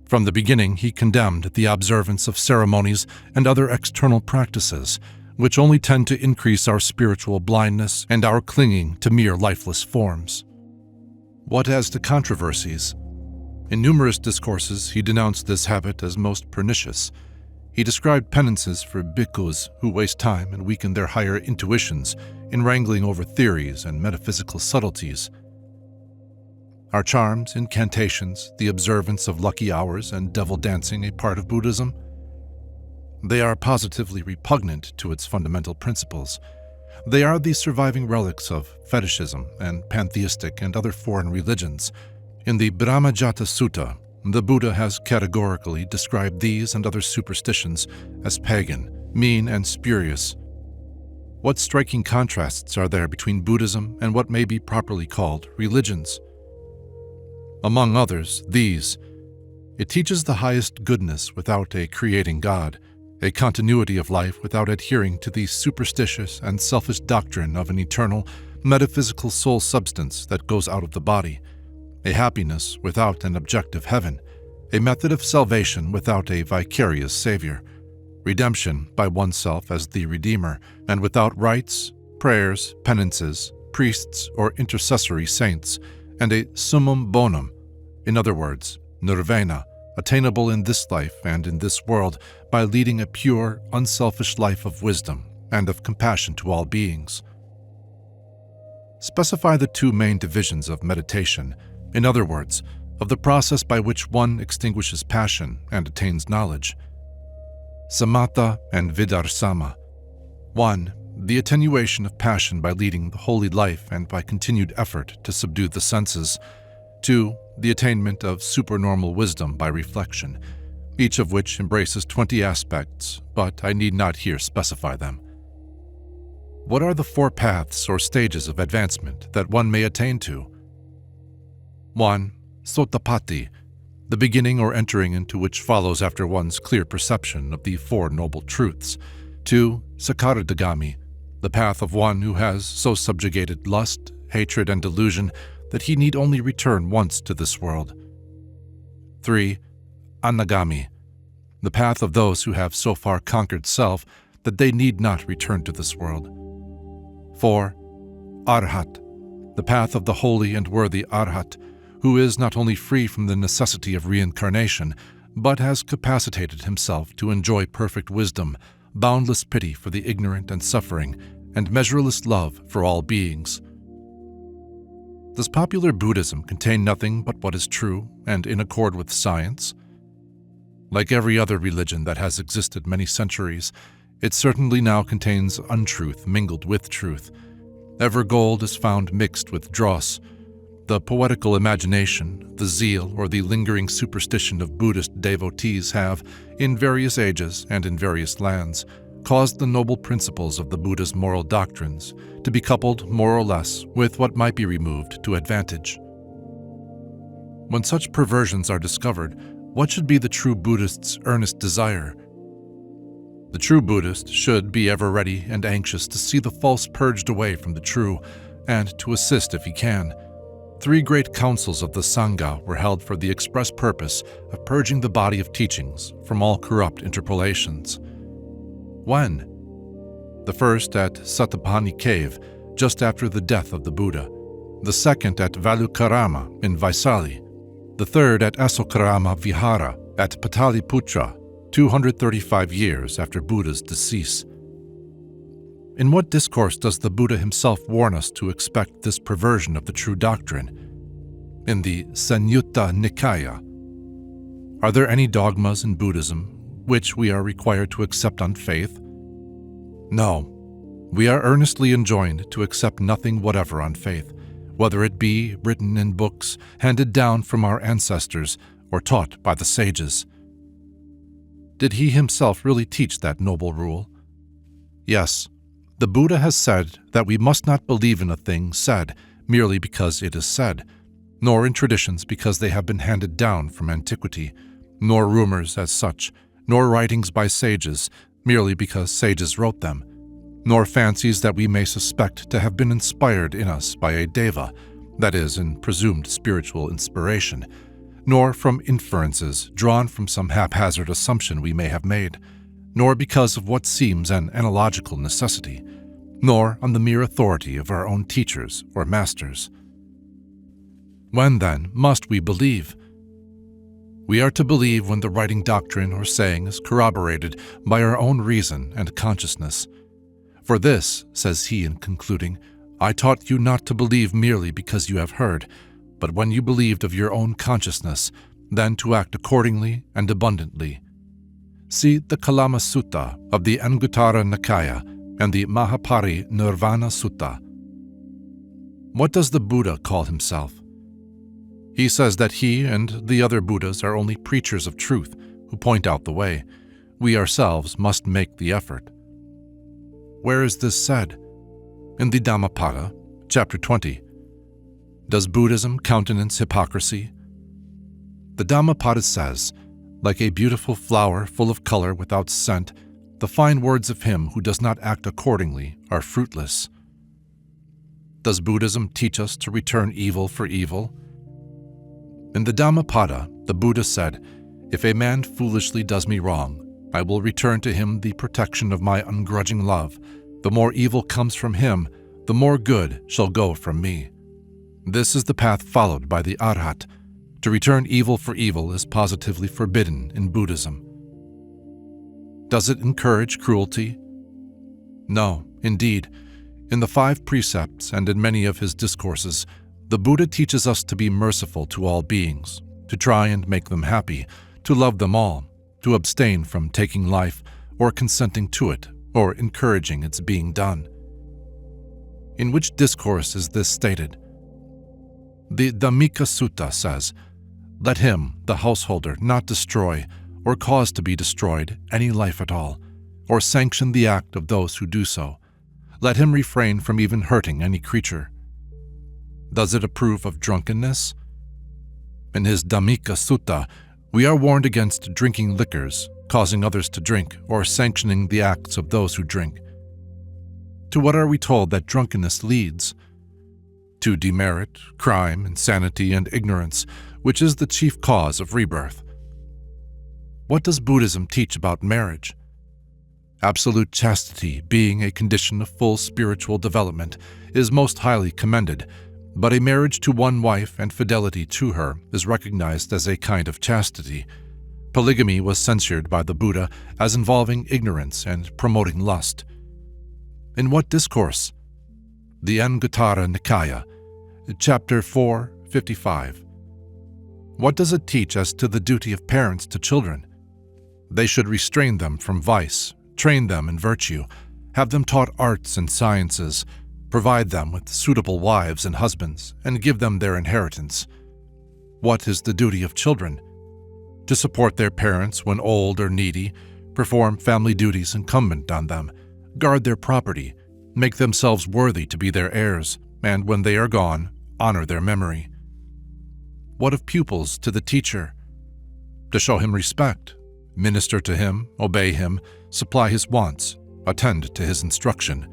From the beginning, he condemned the observance of ceremonies and other external practices, which only tend to increase our spiritual blindness and our clinging to mere lifeless forms. What as to controversies? In numerous discourses, he denounced this habit as most pernicious. He described penances for bhikkhus who waste time and weaken their higher intuitions in wrangling over theories and metaphysical subtleties. Are charms, incantations, the observance of lucky hours, and devil dancing a part of Buddhism? They are positively repugnant to its fundamental principles. They are the surviving relics of fetishism and pantheistic and other foreign religions. In the Brahmajata Sutta, the Buddha has categorically described these and other superstitions as pagan, mean, and spurious. What striking contrasts are there between Buddhism and what may be properly called religions? Among others, these. It teaches the highest goodness without a creating God, a continuity of life without adhering to the superstitious and selfish doctrine of an eternal, metaphysical soul substance that goes out of the body, a happiness without an objective heaven, a method of salvation without a vicarious Savior, redemption by oneself as the Redeemer, and without rites, prayers, penances, priests, or intercessory saints, and a summum bonum, in other words, nirvana, attainable in this life and in this world by leading a pure, unselfish life of wisdom and of compassion to all beings. Specify the 2 main divisions of meditation, in other words, of the process by which one extinguishes passion and attains knowledge. Samatha and Vidarsama. 1. The attenuation of passion by leading the holy life and by continued effort to subdue the senses. 2. The attainment of supernormal wisdom by reflection. each of which embraces 20 aspects, but I need not here specify them. What are the 4 paths or stages of advancement that one may attain to? 1. Sotapatti, the beginning or entering into which follows after one's clear perception of the 4 noble truths. 2. Sakaradagami, the path of one who has so subjugated lust, hatred, and delusion that he need only return once to this world. 3. Anagami, the path of those who have so far conquered self that they need not return to this world. 4. Arhat, the path of the holy and worthy Arhat, who is not only free from the necessity of reincarnation, but has capacitated himself to enjoy perfect wisdom, boundless pity for the ignorant and suffering, and measureless love for all beings. Does popular Buddhism contain nothing but what is true and in accord with science? Like every other religion that has existed many centuries, it certainly now contains untruth mingled with truth. Ever gold is found mixed with dross. The poetical imagination, the zeal, or the lingering superstition of Buddhist devotees have, in various ages and in various lands, caused the noble principles of the Buddha's moral doctrines to be coupled more or less with what might be removed to advantage. When such perversions are discovered, what should be the true Buddhist's earnest desire? The true Buddhist should be ever ready and anxious to see the false purged away from the true, and to assist if he can. 3 great councils of the Sangha were held for the express purpose of purging the body of teachings from all corrupt interpolations. When? The first at Satapani Cave, just after the death of the Buddha. The second at Valukarama in Vaisali. The third at Asokarama Vihara at Pataliputra, 235 years after Buddha's decease. In what discourse does the Buddha himself warn us to expect this perversion of the true doctrine? In the Samyutta Nikaya. Are there any dogmas in Buddhism which we are required to accept on faith? No. We are earnestly enjoined to accept nothing whatever on faith, whether it be written in books, handed down from our ancestors, or taught by the sages. Did he himself really teach that noble rule? Yes. The Buddha has said that we must not believe in a thing said merely because it is said, nor in traditions because they have been handed down from antiquity, nor rumors as such, nor writings by sages merely because sages wrote them, nor fancies that we may suspect to have been inspired in us by a deva, that is, in presumed spiritual inspiration, nor from inferences drawn from some haphazard assumption we may have made, nor because of what seems an analogical necessity, nor on the mere authority of our own teachers or masters. When, then, must we believe? We are to believe when the writing doctrine or saying is corroborated by our own reason and consciousness. For this, says he in concluding, I taught you not to believe merely because you have heard, but when you believed of your own consciousness, then to act accordingly and abundantly. See the Kalama Sutta of the Anguttara Nikaya and the Mahapari Nirvana Sutta. What does the Buddha call himself? He says that he and the other Buddhas are only preachers of truth who point out the way. We ourselves must make the effort. Where is this said? In the Dhammapada, chapter 20. Does Buddhism countenance hypocrisy? The Dhammapada says, like a beautiful flower full of color without scent, the fine words of him who does not act accordingly are fruitless. Does Buddhism teach us to return evil for evil? In the Dhammapada, the Buddha said, if a man foolishly does me wrong, I will return to him the protection of my ungrudging love. The more evil comes from him, the more good shall go from me. This is the path followed by the Arhat. To return evil for evil is positively forbidden in Buddhism. Does it encourage cruelty? No, indeed. In the 5 precepts and in many of his discourses, the Buddha teaches us to be merciful to all beings, to try and make them happy, to love them all, to abstain from taking life or consenting to it or encouraging its being done. In which discourse is this stated? The Dhammika Sutta says, let him, the householder, not destroy, or cause to be destroyed any life at all, or sanction the act of those who do so, let him refrain from even hurting any creature. Does it approve of drunkenness? In his Dhammika Sutta, we are warned against drinking liquors, causing others to drink, or sanctioning the acts of those who drink. To what are we told that drunkenness leads? To demerit, crime, insanity, and ignorance, which is the chief cause of rebirth. What does Buddhism teach about marriage? Absolute chastity, being a condition of full spiritual development, is most highly commended, but a marriage to one wife and fidelity to her is recognized as a kind of chastity. Polygamy was censured by the Buddha as involving ignorance and promoting lust. In what discourse? The Anguttara Nikaya, Chapter 4:55. What does it teach as to the duty of parents to children? They should restrain them from vice, train them in virtue, have them taught arts and sciences, provide them with suitable wives and husbands, and give them their inheritance. What is the duty of children? To support their parents when old or needy, perform family duties incumbent on them, guard their property, make themselves worthy to be their heirs, and when they are gone, honor their memory. What of pupils to the teacher? To show him respect, minister to him, obey him, supply his wants, attend to his instruction.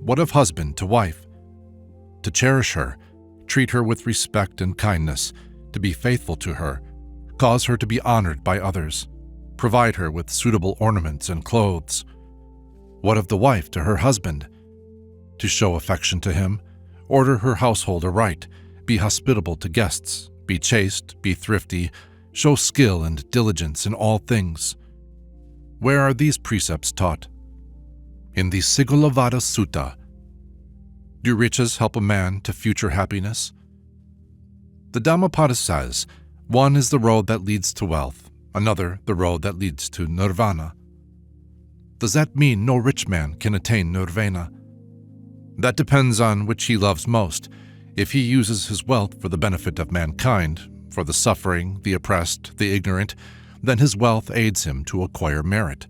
What of husband to wife? To cherish her, treat her with respect and kindness, to be faithful to her, cause her to be honored by others, provide her with suitable ornaments and clothes. What of the wife to her husband? To show affection to him, order her household aright, be hospitable to guests, be chaste, be thrifty, show skill and diligence in all things. Where are these precepts taught? In the Sigalovada Sutta. Do riches help a man to future happiness? The Dhammapada says, one is the road that leads to wealth, another the road that leads to nirvana. Does that mean no rich man can attain nirvana? That depends on which he loves most. If he uses his wealth for the benefit of mankind, for the suffering, the oppressed, the ignorant, then his wealth aids him to acquire merit.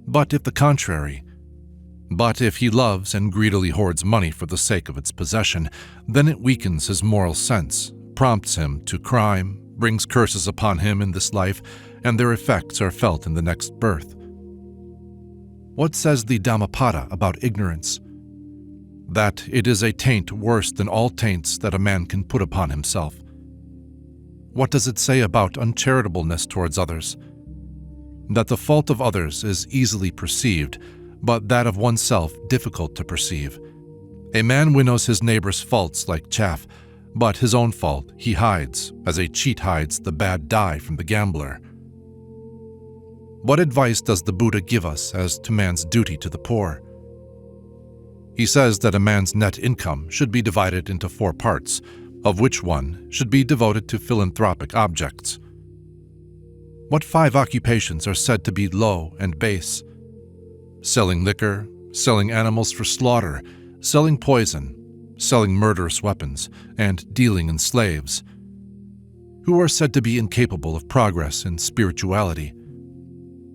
But if the contrary, if he loves and greedily hoards money for the sake of its possession, then it weakens his moral sense, prompts him to crime, brings curses upon him in this life, and their effects are felt in the next birth. What says the Dhammapada about ignorance? That it is a taint worse than all taints that a man can put upon himself. What does it say about uncharitableness towards others? That the fault of others is easily perceived, but that of oneself difficult to perceive. A man winnows his neighbor's faults like chaff, but his own fault he hides, as a cheat hides the bad die from the gambler. What advice does the Buddha give us as to man's duty to the poor? He says that a man's net income should be divided into 4 parts, of which one should be devoted to philanthropic objects. What 5 occupations are said to be low and base? Selling liquor, selling animals for slaughter, selling poison, selling murderous weapons, and dealing in slaves. Who are said to be incapable of progress in spirituality?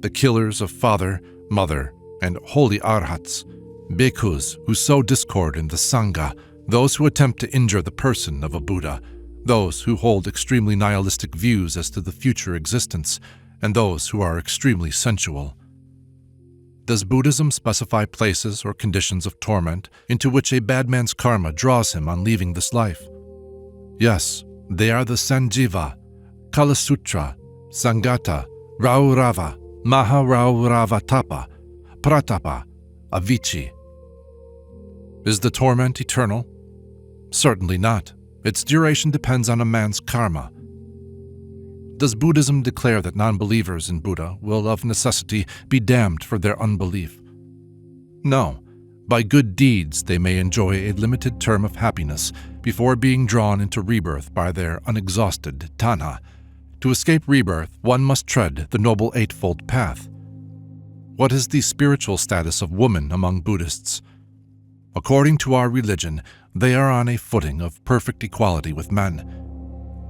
The killers of father, mother, and holy arhats, bhikkhus who sow discord in the sangha, those who attempt to injure the person of a Buddha, those who hold extremely nihilistic views as to the future existence, and those who are extremely sensual. Does Buddhism specify places or conditions of torment into which a bad man's karma draws him on leaving this life? Yes, they are the Sanjiva, Kalasutra, Sangata, Raurava, Maharauravatapa, Pratapa, Avicii. Is the torment eternal? Certainly not. Its duration depends on a man's karma. Does Buddhism declare that non-believers in Buddha will of necessity be damned for their unbelief? No. By good deeds they may enjoy a limited term of happiness before being drawn into rebirth by their unexhausted tanha. To escape rebirth, one must tread the Noble Eightfold Path. What is the spiritual status of women among Buddhists? According to our religion, they are on a footing of perfect equality with men.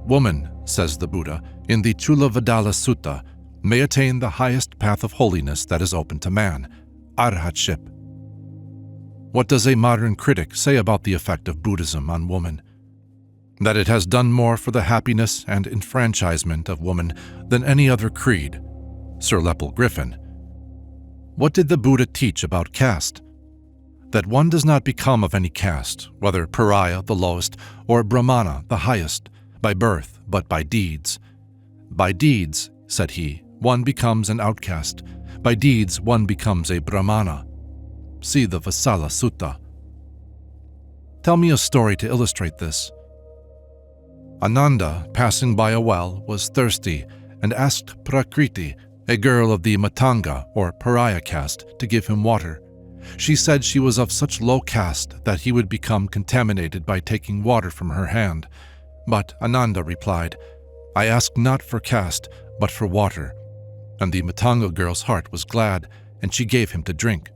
Woman, says the Buddha in the Chulavadala Sutta, may attain the highest path of holiness that is open to man, arhatship. What does a modern critic say about the effect of Buddhism on woman? That it has done more for the happiness and enfranchisement of woman than any other creed. Sir Lepel Griffin. What did the Buddha teach about caste? That one does not become of any caste, whether pariah, the lowest, or brahmana, the highest, by birth, but by deeds. By deeds, said he, one becomes an outcast. By deeds, one becomes a brahmana. See the Vasala Sutta. Tell me a story to illustrate this. Ananda, passing by a well, was thirsty and asked Prakriti, a girl of the Matanga or pariah caste, to give him water. She said she was of such low caste that he would become contaminated by taking water from her hand. But Ananda replied, "I ask not for caste, but for water." And the Matanga girl's heart was glad, and she gave him to drink.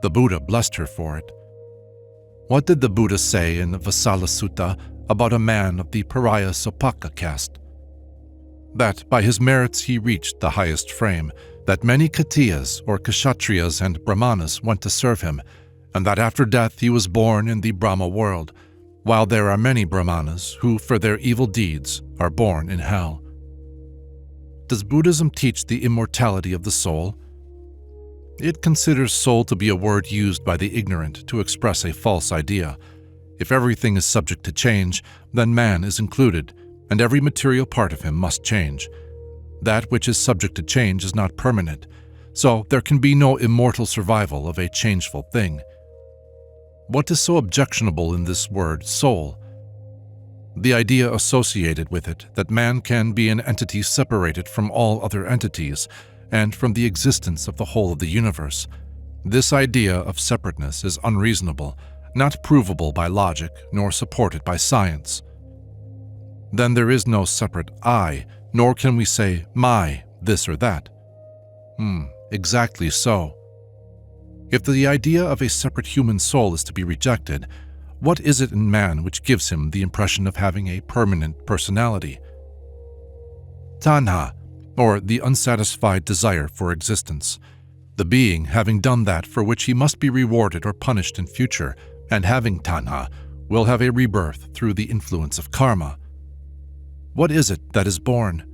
The Buddha blessed her for it. What did the Buddha say in the Vasala Sutta about a man of the pariah Sopaka caste? That by his merits he reached the highest frame, that many Kshatriyas or Kshatriyas and Brahmanas went to serve him, and that after death he was born in the Brahma world, while there are many Brahmanas who, for their evil deeds, are born in hell. Does Buddhism teach the immortality of the soul? It considers soul to be a word used by the ignorant to express a false idea. If everything is subject to change, then man is included, and every material part of him must change. That which is subject to change is not permanent, so there can be no immortal survival of a changeful thing. What is so objectionable in this word, soul? The idea associated with it that man can be an entity separated from all other entities and from the existence of the whole of the universe. This idea of separateness is unreasonable, not provable by logic, nor supported by science. Then there is no separate I, nor can we say, my, this or that. Exactly so. If the idea of a separate human soul is to be rejected, what is it in man which gives him the impression of having a permanent personality? Tanha, or the unsatisfied desire for existence. The being having done that for which he must be rewarded or punished in future, and having tanha, will have a rebirth through the influence of karma. What is it that is born?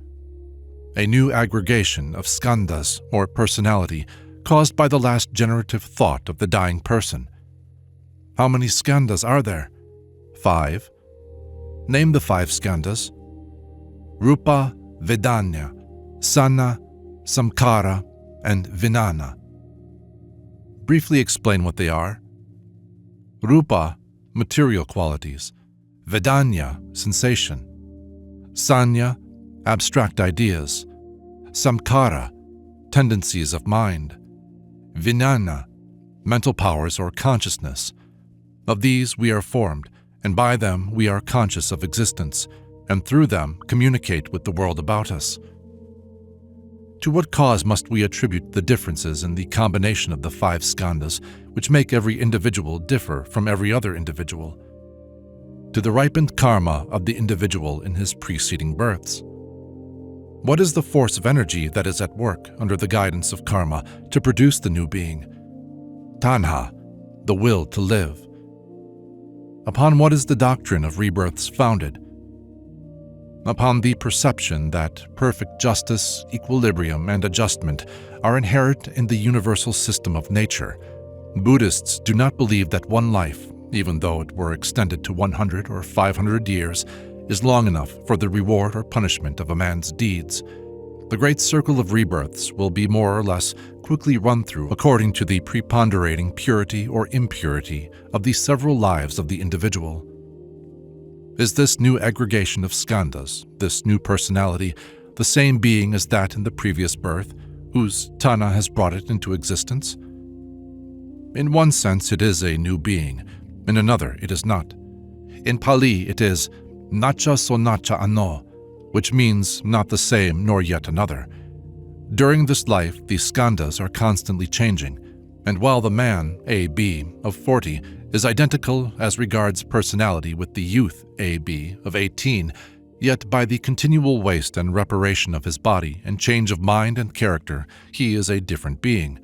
A new aggregation of skandhas, or personality, caused by the last generative thought of the dying person. How many skandhas are there? 5. Name the 5 skandhas. Rupa, Vedanya, Sanna, Samkara, and Vijnana. Briefly explain what they are. Rupa, material qualities. Vedanya, sensation. Sanya, abstract ideas. Samkara, tendencies of mind. Vijnana, mental powers or consciousness. Of these we are formed, and by them we are conscious of existence, and through them communicate with the world about us. To what cause must we attribute the differences in the combination of the 5 skandhas, which make every individual differ from every other individual? To the ripened karma of the individual in his preceding births. What is the force of energy that is at work under the guidance of karma to produce the new being? Tanha, the will to live. Upon what is the doctrine of rebirths founded? Upon the perception that perfect justice, equilibrium, and adjustment are inherent in the universal system of nature. Buddhists do not believe that one life, even though it were extended to 100 or 500 years, is long enough for the reward or punishment of a man's deeds. The great circle of rebirths will be more or less quickly run through according to the preponderating purity or impurity of the several lives of the individual. Is this new aggregation of skandhas, this new personality, the same being as that in the previous birth, whose tanha has brought it into existence? In one sense it is a new being, in another it is not. In Pali it is nacha so nacha ano, which means not the same nor yet another. During this life the skandhas are constantly changing, and while the man, A.B., of 40 is identical as regards personality with the youth, A.B., of 18, Yet by the continual waste and reparation of his body and change of mind and character, he is a different being.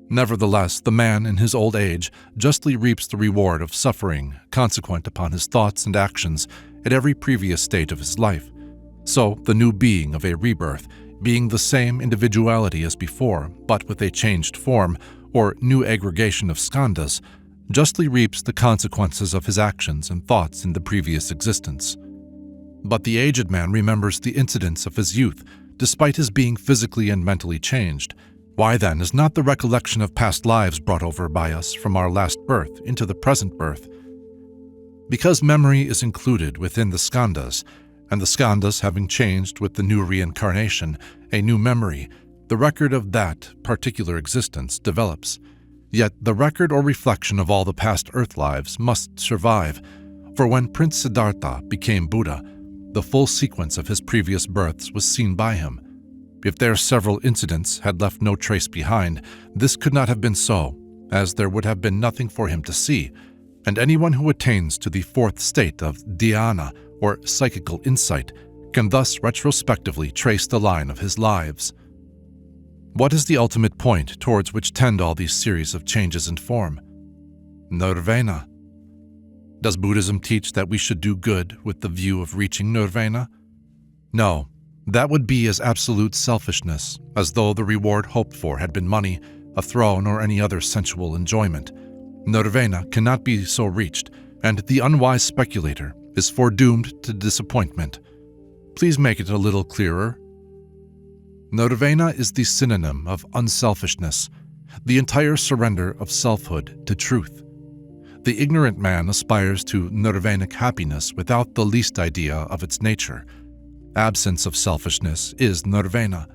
Nevertheless, the man in his old age justly reaps the reward of suffering consequent upon his thoughts and actions at every previous stage of his life. So, the new being of a rebirth, being the same individuality as before, but with a changed form, or new aggregation of skandhas, justly reaps the consequences of his actions and thoughts in the previous existence. But the aged man remembers the incidents of his youth, despite his being physically and mentally changed. Why then is not the recollection of past lives brought over by us from our last birth into the present birth? Because memory is included within the skandhas, and the skandhas having changed with the new reincarnation, a new memory, the record of that particular existence develops. Yet the record or reflection of all the past earth lives must survive, for when Prince Siddhartha became Buddha, the full sequence of his previous births was seen by him. If their several incidents had left no trace behind, this could not have been so, as there would have been nothing for him to see, and anyone who attains to the fourth state of dhyana, or psychical insight, can thus retrospectively trace the line of his lives. What is the ultimate point towards which tend all these series of changes in form? Nirvana. Does Buddhism teach that we should do good with the view of reaching nirvana? No. That would be as absolute selfishness, as though the reward hoped for had been money, a throne, or any other sensual enjoyment. Nirvana cannot be so reached, and the unwise speculator is foredoomed to disappointment. Please make it a little clearer. Nirvana is the synonym of unselfishness, the entire surrender of selfhood to truth. The ignorant man aspires to nirvanic happiness without the least idea of its nature. Absence of selfishness is nirvana.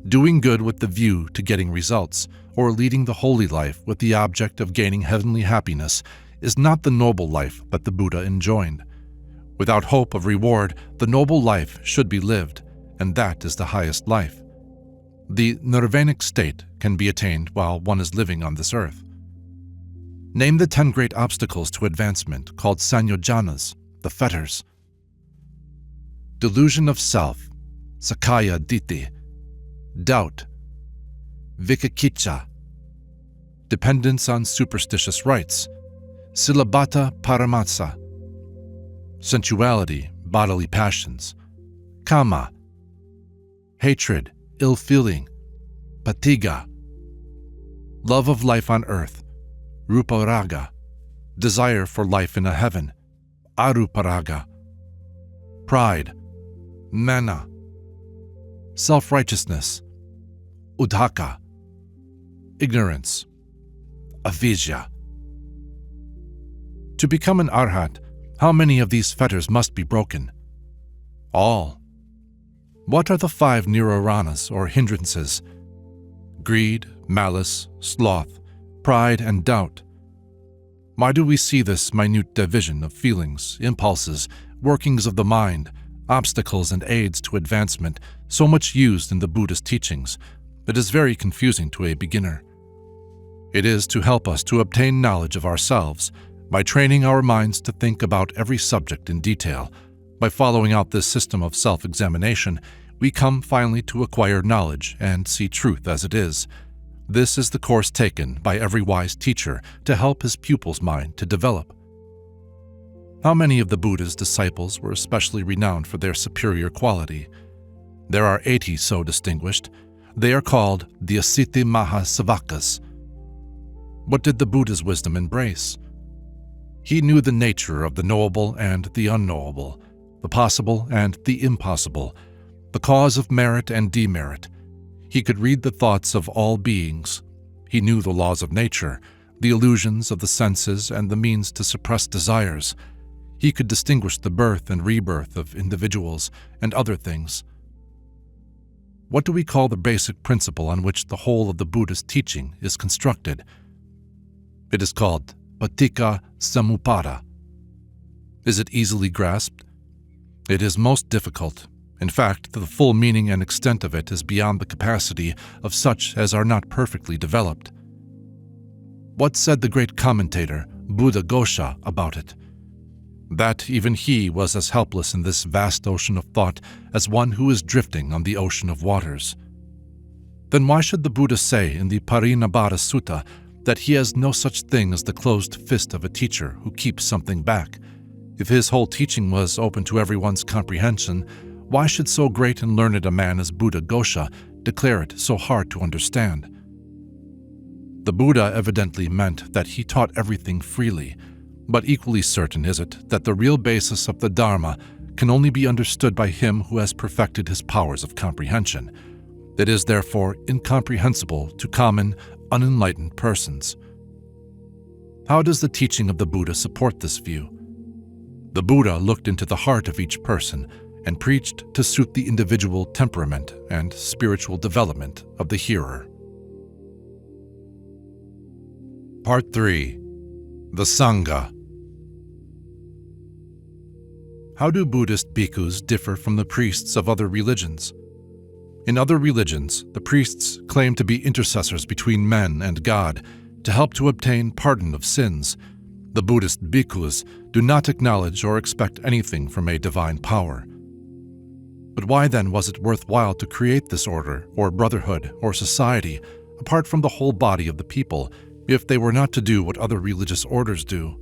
Doing good with the view to getting results, or leading the holy life with the object of gaining heavenly happiness, is not the noble life that the Buddha enjoined. Without hope of reward, the noble life should be lived, and that is the highest life. The nirvanic state can be attained while one is living on this earth. Name the 10 great obstacles to advancement called sanyojanas, the fetters. Delusion of self, sakaya ditthi. Doubt, vikakicca. Dependence on superstitious rites, silabata paramatsa. Sensuality, bodily passions, kama. Hatred, ill feeling, patiga. Love of life on earth, ruparaga. Desire for life in a heaven, aruparaga. Pride, mana. Self-righteousness, udhaka. Ignorance, avidya. To become an arhat, how many of these fetters must be broken? All. What are the 5 nirvaranas or hindrances? Greed, malice, sloth, pride, and doubt. Why do we see this minute division of feelings, impulses, workings of the mind, obstacles and aids to advancement so much used in the Buddhist teachings? It is very confusing to a beginner. It is to help us to obtain knowledge of ourselves by training our minds to think about every subject in detail. By following out this system of self-examination, we come finally to acquire knowledge and see truth as it is. This is the course taken by every wise teacher to help his pupil's mind to develop. How many of the Buddha's disciples were especially renowned for their superior quality? There are 80 so distinguished. They are called the Asiti Mahasavakas. What did the Buddha's wisdom embrace? He knew the nature of the knowable and the unknowable, the possible and the impossible, the cause of merit and demerit. He could read the thoughts of all beings. He knew the laws of nature, the illusions of the senses and the means to suppress desires. He could distinguish the birth and rebirth of individuals and other things. What do we call the basic principle on which the whole of the Buddhist teaching is constructed? It is called Paticca Samuppada. Is it easily grasped? It is most difficult. In fact, the full meaning and extent of it is beyond the capacity of such as are not perfectly developed. What said the great commentator Buddha Ghosha about it? that even he was as helpless in this vast ocean of thought as one who is drifting on the ocean of waters. Then why should the Buddha say in the Parinibbana Sutta that he has no such thing as the closed fist of a teacher who keeps something back? If his whole teaching was open to everyone's comprehension, why should so great and learned a man as Buddha Gosha declare it so hard to understand? The Buddha evidently meant that he taught everything freely, but equally certain is it that the real basis of the Dharma can only be understood by him who has perfected his powers of comprehension. It is therefore incomprehensible to common, unenlightened persons. How does the teaching of the Buddha support this view? The Buddha looked into the heart of each person and preached to suit the individual temperament and spiritual development of the hearer. Part 3. The Sangha. How do Buddhist bhikkhus differ from the priests of other religions? In other religions, the priests claim to be intercessors between men and God to help to obtain pardon of sins. The Buddhist bhikkhus do not acknowledge or expect anything from a divine power. But why then was it worthwhile to create this order or brotherhood or society apart from the whole body of the people if they were not to do what other religious orders do?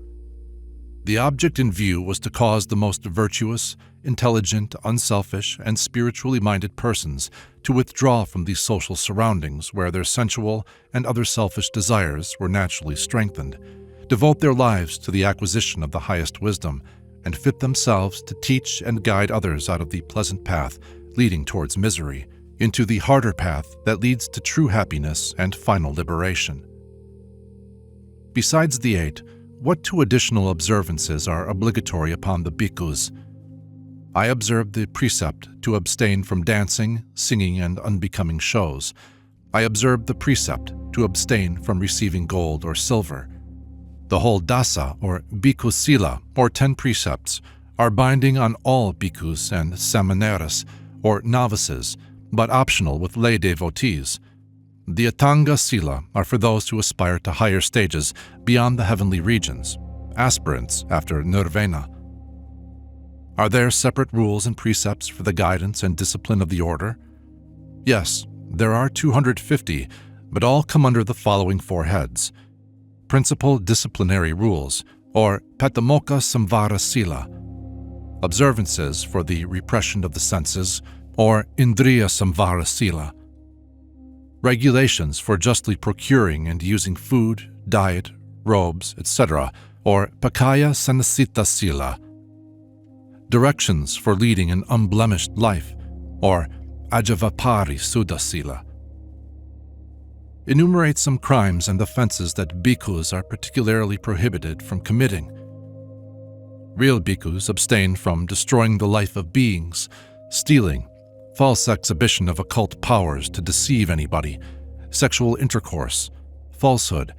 The object in view was to cause the most virtuous, intelligent, unselfish, and spiritually minded persons to withdraw from these social surroundings where their sensual and other selfish desires were naturally strengthened, devote their lives to the acquisition of the highest wisdom, and fit themselves to teach and guide others out of the pleasant path leading towards misery, into the harder path that leads to true happiness and final liberation. Besides the 8, what 2 additional observances are obligatory upon the bhikkhus? I observed the precept to abstain from dancing, singing, and unbecoming shows. I observed the precept to abstain from receiving gold or silver. The whole dasa, or bhikkhu sila, or 10 precepts, are binding on all bhikkhus and samaneras, or novices, but optional with lay devotees. The Atanga Sila are for those who aspire to higher stages beyond the heavenly regions, aspirants after nirvana. Are there separate rules and precepts for the guidance and discipline of the order? Yes, there are 250, but all come under the following 4 heads. Principal disciplinary rules, or Patimokkha Samvara Sila. Observances for the repression of the senses, or Indriya Samvara Sila. Regulations for justly procuring and using food, diet, robes, etc., or Pakaya Sanasita Sila. Directions for leading an unblemished life, or Ajavapari Sudha Sila. Enumerate some crimes and offenses that bhikkhus are particularly prohibited from committing. Real bhikkhus abstain from destroying the life of beings, stealing, false exhibition of occult powers to deceive anybody, sexual intercourse, falsehood,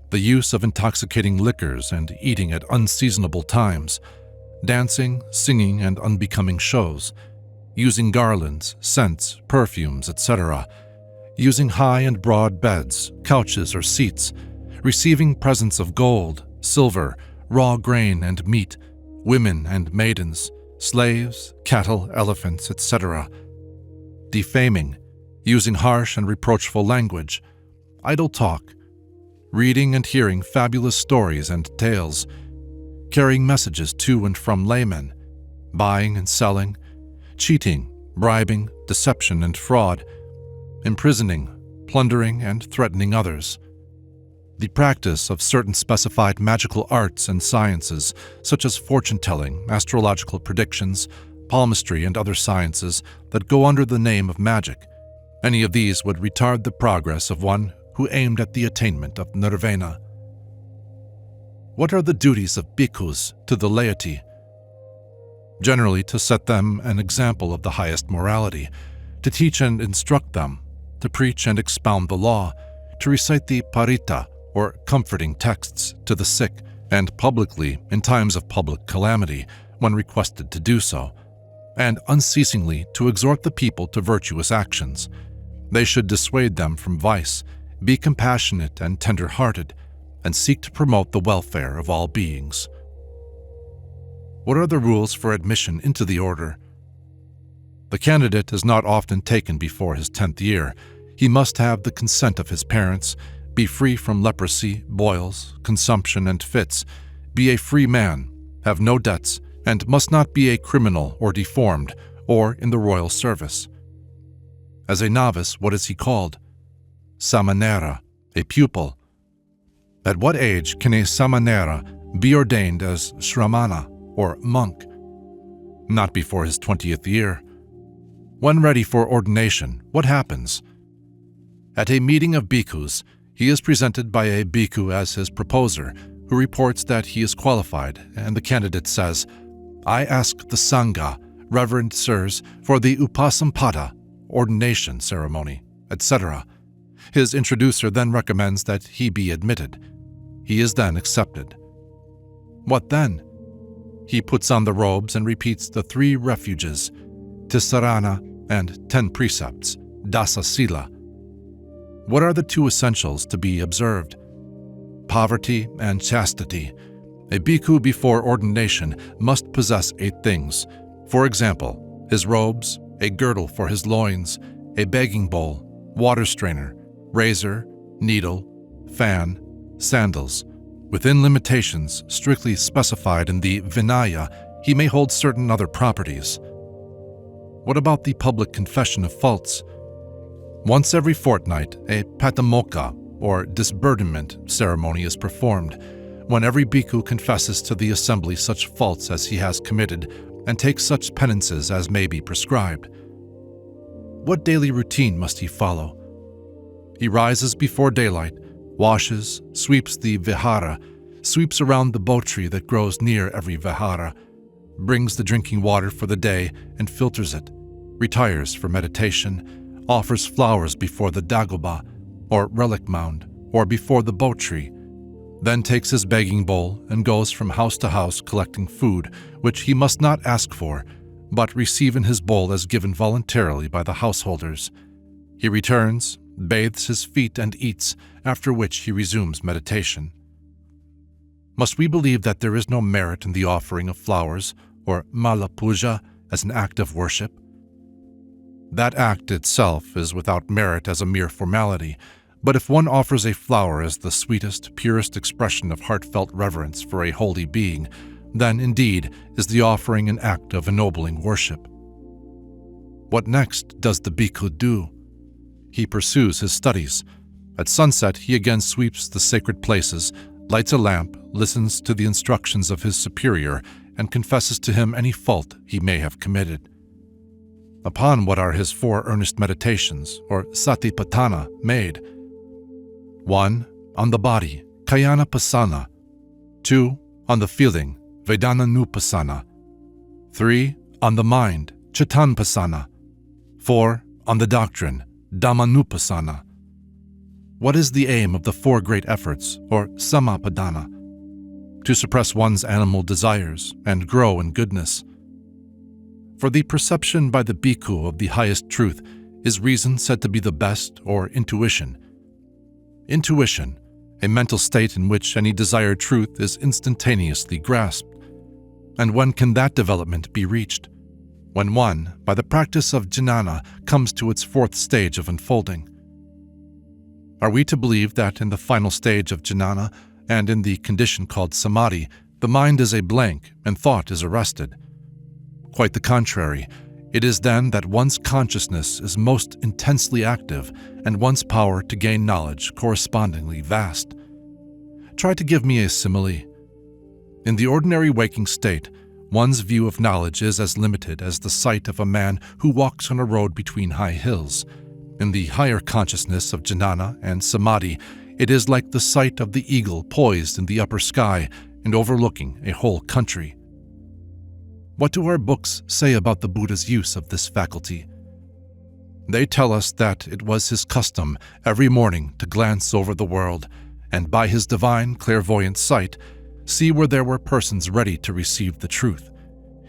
the use of intoxicating liquors and eating at unseasonable times, dancing, singing, and unbecoming shows, using garlands, scents, perfumes, etc., using high and broad beds, couches, or seats, receiving presents of gold, silver, raw grain and meat, women and maidens, slaves, cattle, elephants, etc., defaming, using harsh and reproachful language, idle talk, reading and hearing fabulous stories and tales, carrying messages to and from laymen, buying and selling, cheating, bribing, deception and fraud, imprisoning, plundering, and threatening others. The practice of certain specified magical arts and sciences, such as fortune-telling, astrological predictions, palmistry, and other sciences that go under the name of magic. Any of these would retard the progress of one who aimed at the attainment of nirvana. What are the duties of bhikkhus to the laity? Generally, to set them an example of the highest morality, to teach and instruct them, to preach and expound the law, to recite the parita, or comforting texts, to the sick, and publicly in times of public calamity, when requested to do so, and unceasingly to exhort the people to virtuous actions. They should dissuade them from vice, be compassionate and tender-hearted, and seek to promote the welfare of all beings. What are the rules for admission into the order? The candidate is not often taken before his 10th year. He must have the consent of his parents, be free from leprosy, boils, consumption, and fits, be a free man, have no debts, and must not be a criminal or deformed, or in the royal service. As a novice, what is he called? Samanera, a pupil. At what age can a samanera be ordained as shramana, or monk? Not before his 20th year. When ready for ordination, what happens? At a meeting of bhikkhus, he is presented by a bhikkhu as his proposer, who reports that he is qualified, and the candidate says, "I ask the Sangha, Reverend Sirs, for the Upasampada, ordination ceremony, etc." His introducer then recommends that he be admitted. He is then accepted. What then? He puts on the robes and repeats the 3 refuges, Tisarana and 10 precepts, Dasa Sila. What are the 2 essentials to be observed? Poverty and chastity. A bhikkhu before ordination must possess 8 things. For example, his robes, a girdle for his loins, a begging bowl, water strainer, razor, needle, fan, sandals. Within limitations strictly specified in the Vinaya, he may hold certain other properties. What about the public confession of faults? Once every fortnight, a patamokha, or disburdenment ceremony is performed, when every bhikkhu confesses to the assembly such faults as he has committed and takes such penances as may be prescribed. What daily routine must he follow? He rises before daylight, washes, sweeps the vihara, sweeps around the bo tree that grows near every vihara, brings the drinking water for the day and filters it, retires for meditation, offers flowers before the dagoba, or relic mound, or before the bo tree, then takes his begging bowl and goes from house to house collecting food, which he must not ask for, but receive in his bowl as given voluntarily by the householders. He returns, bathes his feet and eats, after which he resumes meditation. Must we believe that there is no merit in the offering of flowers, or mala puja, as an act of worship? That act itself is without merit as a mere formality, but if one offers a flower as the sweetest, purest expression of heartfelt reverence for a holy being, then indeed is the offering an act of ennobling worship. What next does the bhikkhu do? He pursues his studies. At sunset, he again sweeps the sacred places, lights a lamp, listens to the instructions of his superior, and confesses to him any fault he may have committed. Upon what are his 4 earnest meditations, or satipatthana, made? 1. On the body, kayanapassana. 2. On the feeling, vedananupassana. 3. On the mind, chitanpassana. 4. On the doctrine, dhammanupassana. What is the aim of the 4 great efforts, or samapadana? To suppress one's animal desires and grow in goodness. For the perception by the bhikkhu of the highest truth is reason said to be the best, or intuition. Intuition, a mental state in which any desired truth is instantaneously grasped. And when can that development be reached? When one, by the practice of jnana, comes to its 4th stage of unfolding. Are we to believe that in the final stage of jnana, and in the condition called samadhi, the mind is a blank and thought is arrested? Quite the contrary. It is then that one's consciousness is most intensely active and one's power to gain knowledge correspondingly vast. Try to give me a simile. In the ordinary waking state, one's view of knowledge is as limited as the sight of a man who walks on a road between high hills. In the higher consciousness of jnana and samadhi, it is like the sight of the eagle poised in the upper sky and overlooking a whole country. What do our books say about the Buddha's use of this faculty? They tell us that it was his custom every morning to glance over the world, and by his divine clairvoyant sight, see where there were persons ready to receive the truth.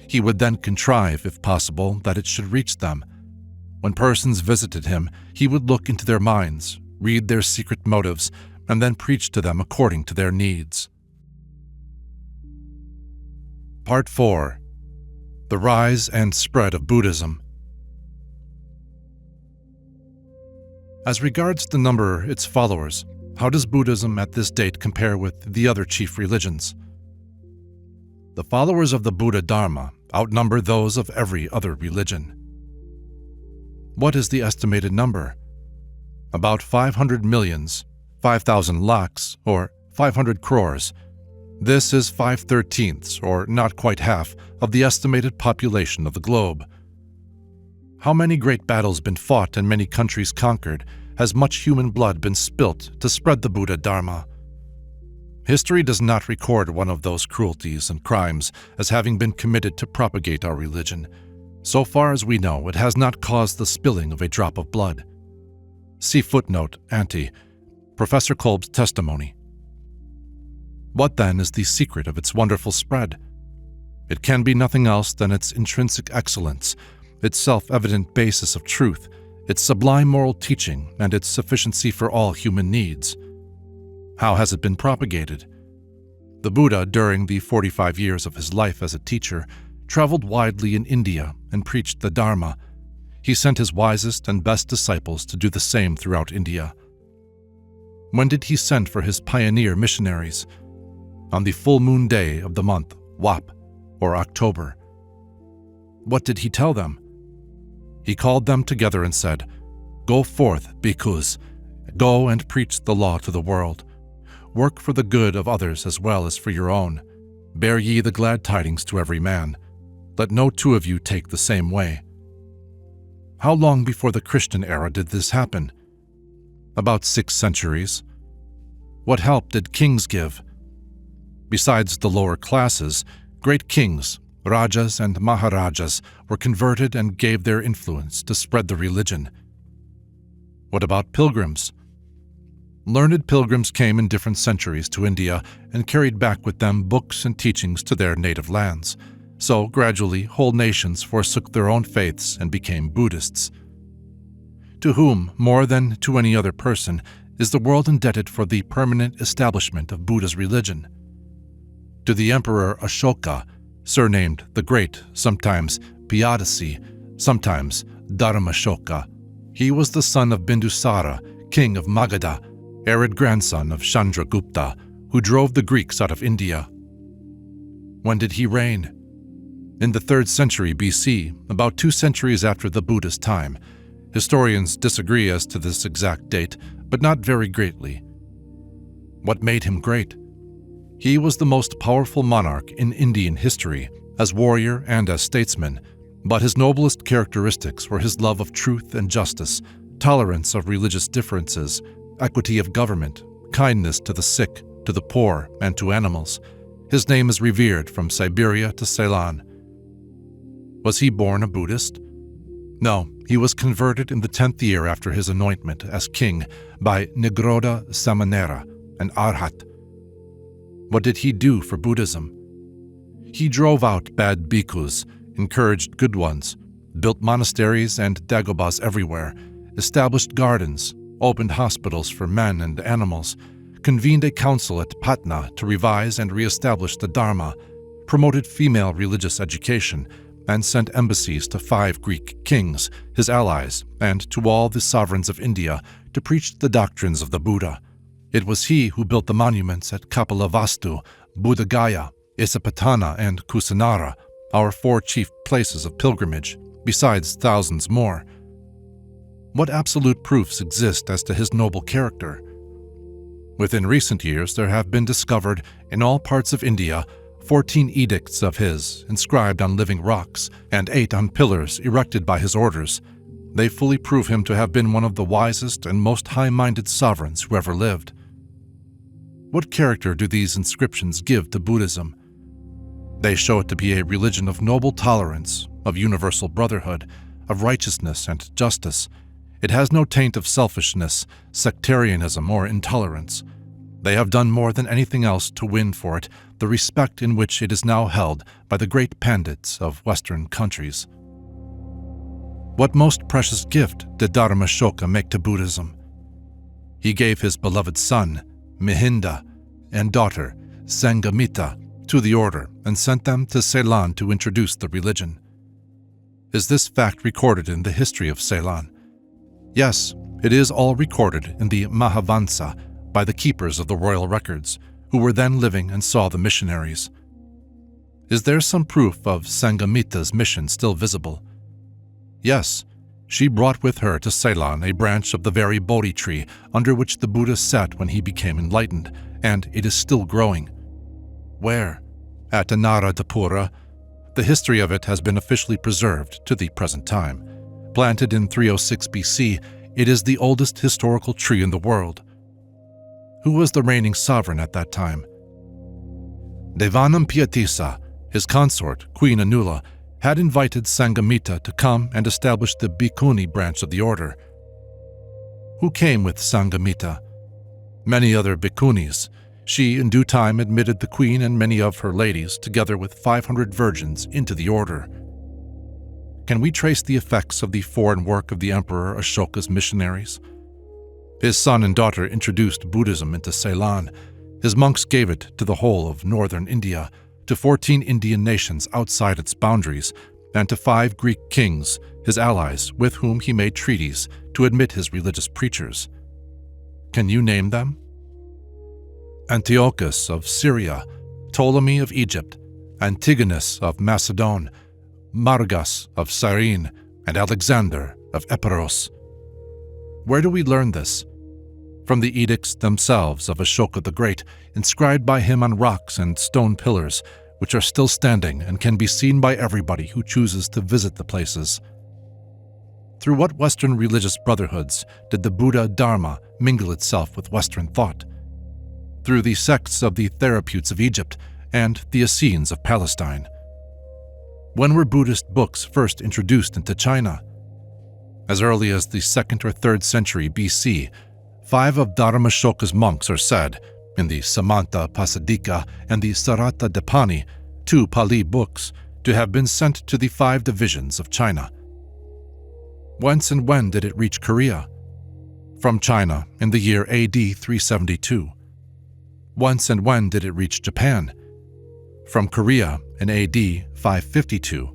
He would then contrive, if possible, that it should reach them. When persons visited him, he would look into their minds, read their secret motives, and then preach to them according to their needs. Part 4. The Rise and Spread of Buddhism. As regards the number its followers, how does Buddhism at this date compare with the other chief religions? The followers of the Buddha Dharma outnumber those of every other religion. What is the estimated number? About 500 millions, 5,000 lakhs, or 500 crores. This is 5/13, or not quite half, of the estimated population of the globe. How many great battles been fought and many countries conquered? Has much human blood been spilt to spread the Buddha Dharma? History does not record one of those cruelties and crimes as having been committed to propagate our religion. So far as we know, it has not caused the spilling of a drop of blood. See footnote ante, Professor Kolb's testimony. What then is the secret of its wonderful spread? It can be nothing else than its intrinsic excellence, its self-evident basis of truth, its sublime moral teaching, and its sufficiency for all human needs. How has it been propagated? The Buddha, during the 45 years of his life as a teacher, traveled widely in India and preached the Dharma. He sent his wisest and best disciples to do the same throughout India. When did he send for his pioneer missionaries? On the full moon day of the month Wap, or October. What did he tell them? He called them together and said, "Go forth, bhikkhus, go and preach the law to the world. Work for the good of others as well as for your own. Bear ye the glad tidings to every man. Let no two of you take the same way." How long before the Christian era did this happen? About 6 centuries. What help did kings give? Besides the lower classes, great kings, rajas and maharajas, were converted and gave their influence to spread the religion. What about pilgrims? Learned pilgrims came in different centuries to India and carried back with them books and teachings to their native lands. So gradually, whole nations forsook their own faiths and became Buddhists. To whom, more than to any other person, is the world indebted for the permanent establishment of Buddha's religion? To the Emperor Ashoka, surnamed the Great, sometimes Piyadasi, sometimes Dharmashoka. He was the son of Bindusara, king of Magadha, arid grandson of Chandragupta, who drove the Greeks out of India. When did he reign? In the 3rd century BC, about 2 centuries after the Buddha's time. Historians disagree as to this exact date, but not very greatly. What made him great? He was the most powerful monarch in Indian history, as warrior and as statesman, but his noblest characteristics were his love of truth and justice, tolerance of religious differences, equity of government, kindness to the sick, to the poor, and to animals. His name is revered from Siberia to Ceylon. Was he born a Buddhist? No, he was converted in the 10th year after his anointment as king by Nigrodha Samanera, an Arhat. What did he do for Buddhism? He drove out bad bhikkhus, encouraged good ones, built monasteries and dagobas everywhere, established gardens, opened hospitals for men and animals, convened a council at Patna to revise and re-establish the Dharma, promoted female religious education, and sent embassies to 5 Greek kings, his allies, and to all the sovereigns of India to preach the doctrines of the Buddha. It was he who built the monuments at Kapilavastu, Buddhagaya, Isapatana, and Kusinara, our 4 chief places of pilgrimage, besides thousands more. What absolute proofs exist as to his noble character? Within recent years, there have been discovered in all parts of India 14 edicts of his inscribed on living rocks and 8 on pillars erected by his orders. They fully prove him to have been one of the wisest and most high-minded sovereigns who ever lived. What character do these inscriptions give to Buddhism? They show it to be a religion of noble tolerance, of universal brotherhood, of righteousness and justice. It has no taint of selfishness, sectarianism, or intolerance. They have done more than anything else to win for it the respect in which it is now held by the great pandits of Western countries. What most precious gift did Dharmashoka make to Buddhism? He gave his beloved son, Mihinda, and daughter, Sangamita, to the order and sent them to Ceylon to introduce the religion. Is this fact recorded in the history of Ceylon? Yes, it is all recorded in the Mahavansa by the keepers of the royal records, who were then living and saw the missionaries. Is there some proof of Sanghamita's mission still visible? Yes, she brought with her to Ceylon a branch of the very Bodhi tree under which the Buddha sat when he became enlightened, and it is still growing. Where? At Anuradhapura. The history of it has been officially preserved to the present time. Planted in 306 BC, it is the oldest historical tree in the world. Who was the reigning sovereign at that time? Devanampiatissa, his consort, Queen Anula, had invited Sanghamita to come and establish the Bhikkhuni branch of the order. Who came with Sanghamita? Many other bhikkhunis. She, in due time, admitted the queen and many of her ladies, together with 500 virgins, into the order. Can we trace the effects of the foreign work of the Emperor Ashoka's missionaries? His son and daughter introduced Buddhism into Ceylon. His monks gave it to the whole of northern India, to 14 Indian nations outside its boundaries, and to 5 Greek kings, his allies, with whom he made treaties to admit his religious preachers. Can you name them? Antiochus of Syria, Ptolemy of Egypt, Antigonus of Macedon, Margas of Cyrene, and Alexander of Epirus. Where do we learn this? From the edicts themselves of Ashoka the Great, inscribed by him on rocks and stone pillars, which are still standing and can be seen by everybody who chooses to visit the places. Through what Western religious brotherhoods did the Buddha Dharma mingle itself with Western thought? Through the sects of the Therapeutes of Egypt and the Essenes of Palestine. When were Buddhist books first introduced into China? As early as the 2nd or 3rd century BC, 5 of Dharmashoka's monks are said, in the Samanta Pasadika and the Sarata Dipani, 2 Pali books, to have been sent to the 5 divisions of China. Whence and when did it reach Korea? From China in the year AD 372. Whence and when did it reach Japan? From Korea in AD 552.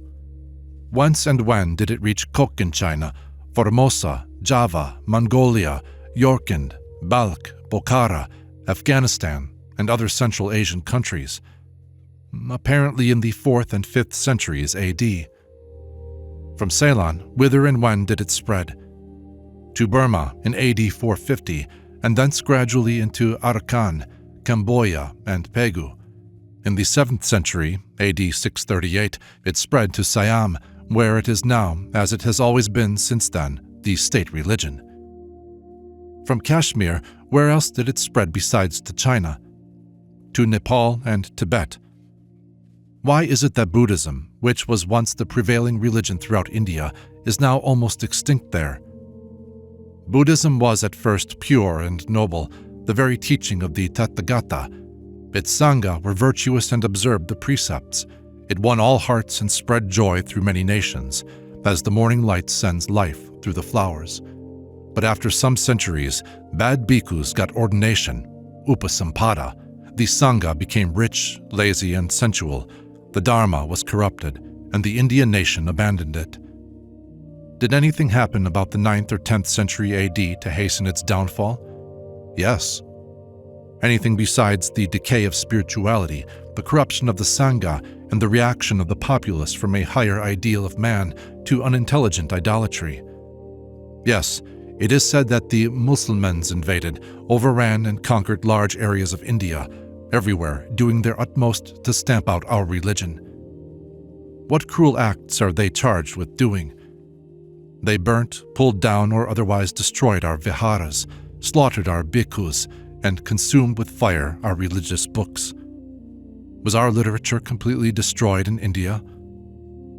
Whence and when did it reach Cochin China, Formosa, Java, Mongolia, Yorkand, Balkh, Bokhara, Afghanistan, and other Central Asian countries? Apparently in the 4th and 5th centuries AD. From Ceylon, whither and when did it spread? To Burma in AD 450, and thence gradually into Arakan, Cambodia, and Pegu. In the 7th century, AD 638, it spread to Siam, where it is now, as it has always been since then, the state religion. From Kashmir, where else did it spread besides to China? To Nepal and Tibet. Why is it that Buddhism, which was once the prevailing religion throughout India, is now almost extinct there? Buddhism was at first pure and noble, the very teaching of the Tathagata. Its Sangha were virtuous and observed the precepts. It won all hearts and spread joy through many nations, as the morning light sends life through the flowers. But after some centuries, bad bhikkhus got ordination, upasampada. The Sangha became rich, lazy, and sensual. The Dharma was corrupted, and the Indian nation abandoned it. Did anything happen about the 9th or 10th century AD to hasten its downfall? Yes. Anything besides the decay of spirituality, the corruption of the Sangha, and the reaction of the populace from a higher ideal of man to unintelligent idolatry? Yes, it is said that the Mussulmans invaded, overran, and conquered large areas of India, everywhere doing their utmost to stamp out our religion. What cruel acts are they charged with doing? They burnt, pulled down, or otherwise destroyed our viharas, slaughtered our bhikkhus, and consumed with fire our religious books. Was our literature completely destroyed in India?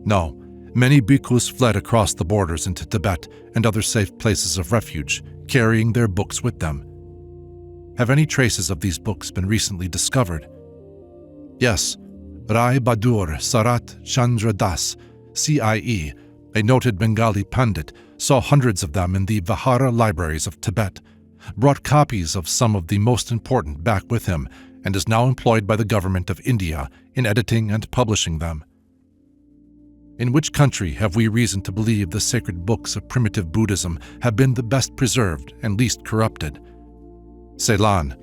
No. Many bhikkhus fled across the borders into Tibet and other safe places of refuge, carrying their books with them. Have any traces of these books been recently discovered? Yes. Rai Bahadur Sarat Chandra Das, CIE, a noted Bengali Pandit, saw hundreds of them in the Vihara libraries of Tibet, brought copies of some of the most important back with him, and is now employed by the government of India in editing and publishing them. In which country have we reason to believe the sacred books of primitive Buddhism have been the best preserved and least corrupted? Ceylon.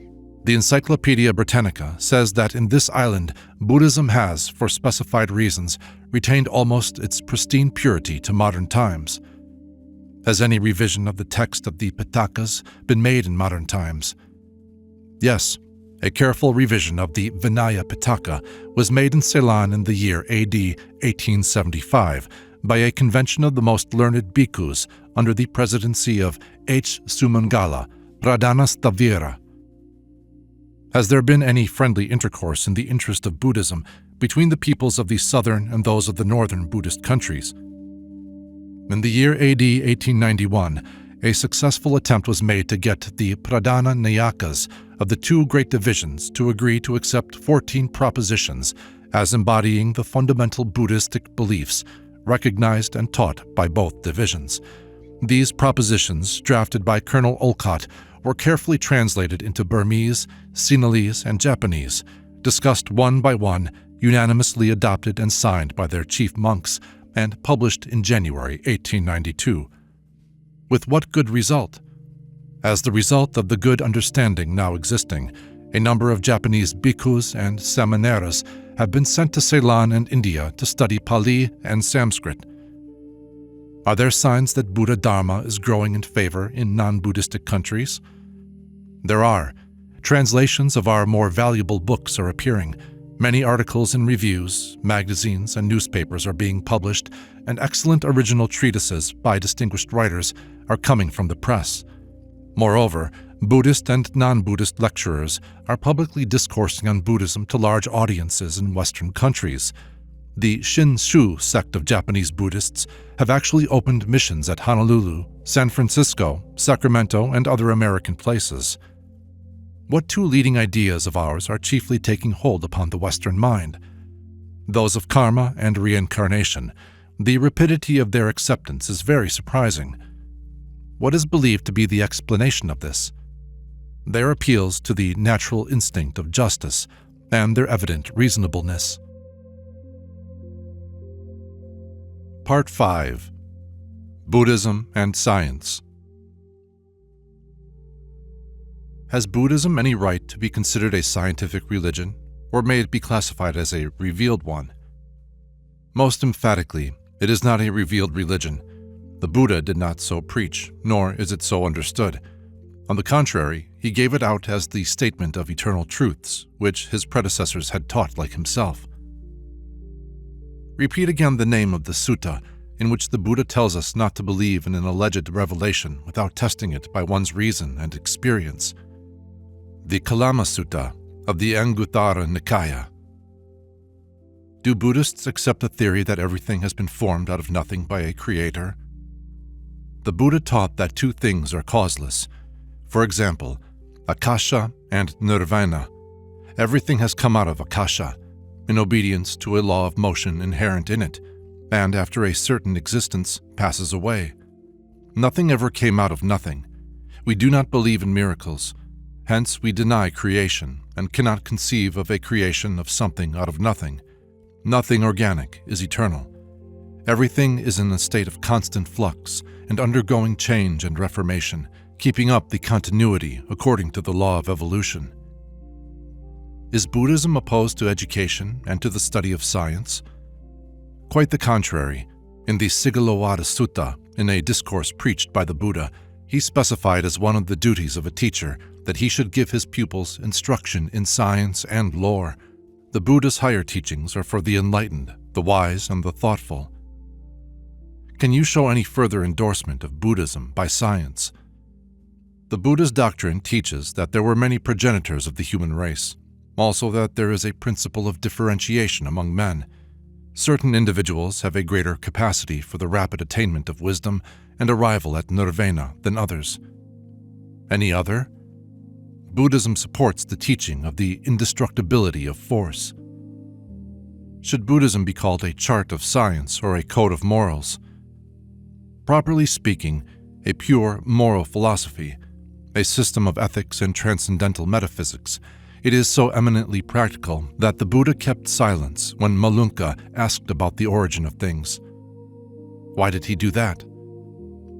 The Encyclopedia Britannica says that in this island, Buddhism has, for specified reasons, retained almost its pristine purity to modern times. Has any revision of the text of the Pitakas been made in modern times? Yes, a careful revision of the Vinaya Pitaka was made in Ceylon in the year AD 1875 by a convention of the most learned bhikkhus under the presidency of H. Sumangala, Pradhanastavira. Has there been any friendly intercourse in the interest of Buddhism between the peoples of the southern and those of the northern Buddhist countries? In the year AD 1891, a successful attempt was made to get the Pradhana Nayakas of the two great divisions to agree to accept 14 propositions as embodying the fundamental Buddhistic beliefs recognized and taught by both divisions. These propositions, drafted by Colonel Olcott, were carefully translated into Burmese, Sinhalese, and Japanese, discussed one by one, unanimously adopted and signed by their chief monks, and published in January 1892. With what good result? As the result of the good understanding now existing, a number of Japanese bhikkhus and samaneras have been sent to Ceylon and India to study Pali and Sanskrit. Are there signs that Buddha Dharma is growing in favor in non-Buddhistic countries? There are. Translations of our more valuable books are appearing. Many articles in reviews, magazines, and newspapers are being published, and excellent original treatises by distinguished writers are coming from the press. Moreover, Buddhist and non-Buddhist lecturers are publicly discoursing on Buddhism to large audiences in Western countries. The Shin-Shu sect of Japanese Buddhists have actually opened missions at Honolulu, San Francisco, Sacramento, and other American places. What two leading ideas of ours are chiefly taking hold upon the Western mind? Those of karma and reincarnation. The rapidity of their acceptance is very surprising. What is believed to be the explanation of this? Their appeals to the natural instinct of justice and their evident reasonableness. Part 5. Buddhism and Science. Has Buddhism any right to be considered a scientific religion, or may it be classified as a revealed one? Most emphatically, it is not a revealed religion. The Buddha did not so preach, nor is it so understood. On the contrary, he gave it out as the statement of eternal truths, which his predecessors had taught like himself. Repeat again the name of the sutta in which the Buddha tells us not to believe in an alleged revelation without testing it by one's reason and experience. The Kalama Sutta of the Anguttara Nikaya. Do Buddhists accept the theory that everything has been formed out of nothing by a creator? The Buddha taught that two things are causeless. For example, Akasha and Nirvana. Everything has come out of Akasha, in obedience to a law of motion inherent in it, and after a certain existence passes away. Nothing ever came out of nothing. We do not believe in miracles. Hence, we deny creation and cannot conceive of a creation of something out of nothing. Nothing organic is eternal. Everything is in a state of constant flux and undergoing change and reformation, keeping up the continuity according to the law of evolution. Is Buddhism opposed to education and to the study of science? Quite the contrary. In the Sigalowada Sutta, in a discourse preached by the Buddha, he specified as one of the duties of a teacher that he should give his pupils instruction in science and lore. The Buddha's higher teachings are for the enlightened, the wise, and the thoughtful. Can you show any further endorsement of Buddhism by science? The Buddha's doctrine teaches that there were many progenitors of the human race, also that there is a principle of differentiation among men. Certain individuals have a greater capacity for the rapid attainment of wisdom and arrival at nirvana than others. Any other? Buddhism supports the teaching of the indestructibility of force. Should Buddhism be called a chart of science or a code of morals? Properly speaking, a pure moral philosophy, a system of ethics and transcendental metaphysics, It is so eminently practical that the Buddha kept silence when Malunka asked about the origin of things. Why did he do that?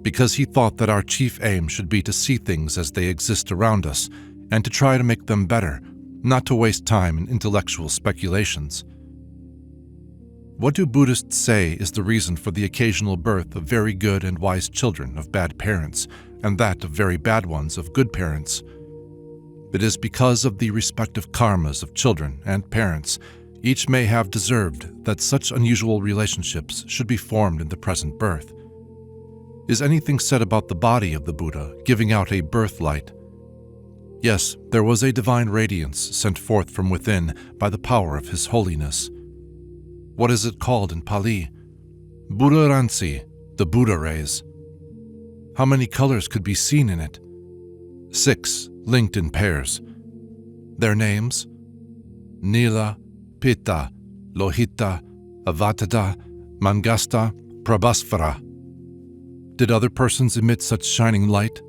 Because he thought that our chief aim should be to see things as they exist around us and to try to make them better, not to waste time in intellectual speculations. What do Buddhists say is the reason for the occasional birth of very good and wise children of bad parents, and that of very bad ones of good parents? It is because of the respective karmas of children and parents. Each may have deserved that such unusual relationships should be formed in the present birth. Is anything said about the body of the Buddha giving out a birth light? Yes, there was a divine radiance sent forth from within by the power of His holiness. What is it called in Pali? Buddha Ransi, the Buddha rays. How many colors could be seen in it? 6, linked in pairs. Their names? Nila, Pitta, Lohita, Avatada, Mangasta, Prabhasvara. Did other persons emit such shining light?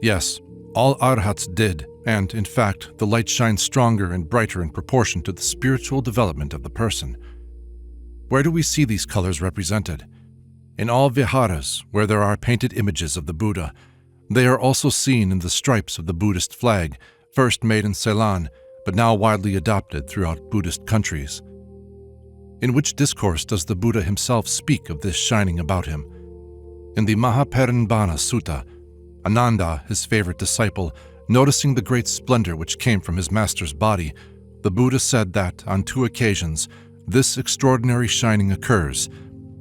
Yes, all arhats did, and in fact, the light shines stronger and brighter in proportion to the spiritual development of the person. Where do we see these colors represented? In all viharas, where there are painted images of the Buddha. They are also seen in the stripes of the Buddhist flag, first made in Ceylon, but now widely adopted throughout Buddhist countries. In which discourse does the Buddha himself speak of this shining about him? In the Mahaparinbhana Sutta, Ananda, his favorite disciple, noticing the great splendor which came from his master's body, the Buddha said that, on 2 occasions, this extraordinary shining occurs,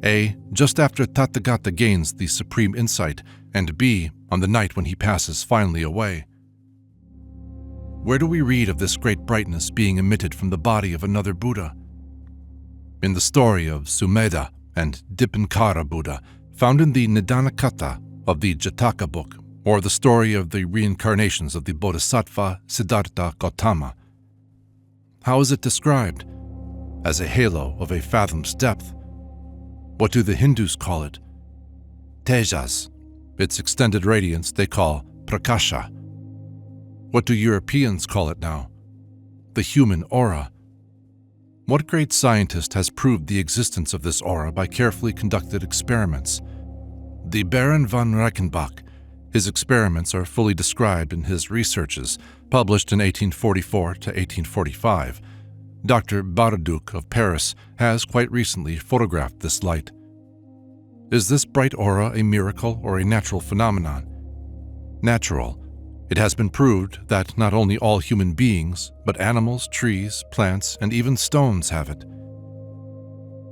A. just after Tathagata gains the supreme insight, and B. on the night when he passes finally away. Where do we read of this great brightness being emitted from the body of another Buddha? In the story of Sumedha and Dipankara Buddha, found in the Nidanakata of the Jataka book, or the story of the reincarnations of the Bodhisattva Siddhartha Gautama. How is it described? As a halo of a fathom's depth. What do the Hindus call it? Tejas. Its extended radiance they call Prakasha. What do Europeans call it now? The human aura. What great scientist has proved the existence of this aura by carefully conducted experiments? The Baron von Reichenbach. His experiments are fully described in his researches, published in 1844 to 1845. Dr. Barduk of Paris has quite recently photographed this light. Is this bright aura a miracle or a natural phenomenon? Natural. It has been proved that not only all human beings, but animals, trees, plants, and even stones have it.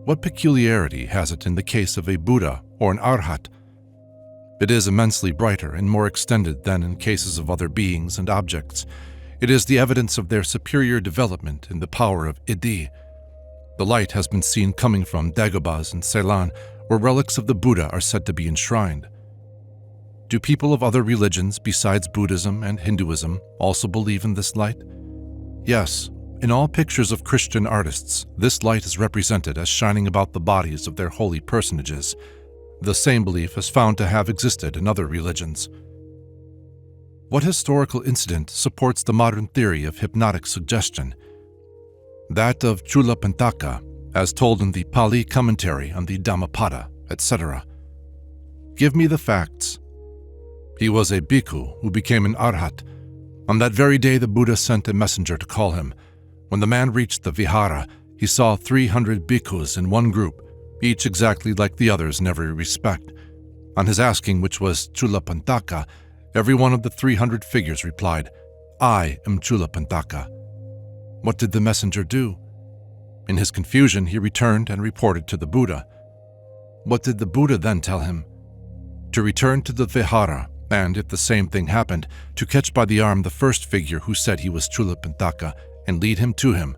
What peculiarity has it in the case of a Buddha or an Arhat? It is immensely brighter and more extended than in cases of other beings and objects. It is the evidence of their superior development in the power of Idi. The light has been seen coming from Dagobas in Ceylon, where relics of the Buddha are said to be enshrined. Do people of other religions besides Buddhism and Hinduism also believe in this light? Yes, in all pictures of Christian artists, this light is represented as shining about the bodies of their holy personages. The same belief is found to have existed in other religions. What historical incident supports the modern theory of hypnotic suggestion? That of Chulapantaka, as told in the Pali commentary on the Dhammapada, etc. Give me the facts. He was a bhikkhu who became an arhat. On that very day the Buddha sent a messenger to call him. When the man reached the vihara, he saw 300 bhikkhus in one group, each exactly like the others in every respect. On his asking which was Chulapantaka, every one of the 300 figures replied, "I am Chulapantaka." What did the messenger do? In his confusion, he returned and reported to the Buddha. What did the Buddha then tell him? To return to the vihara, and, if the same thing happened, to catch by the arm the first figure who said he was Chulapantaka and lead him to him.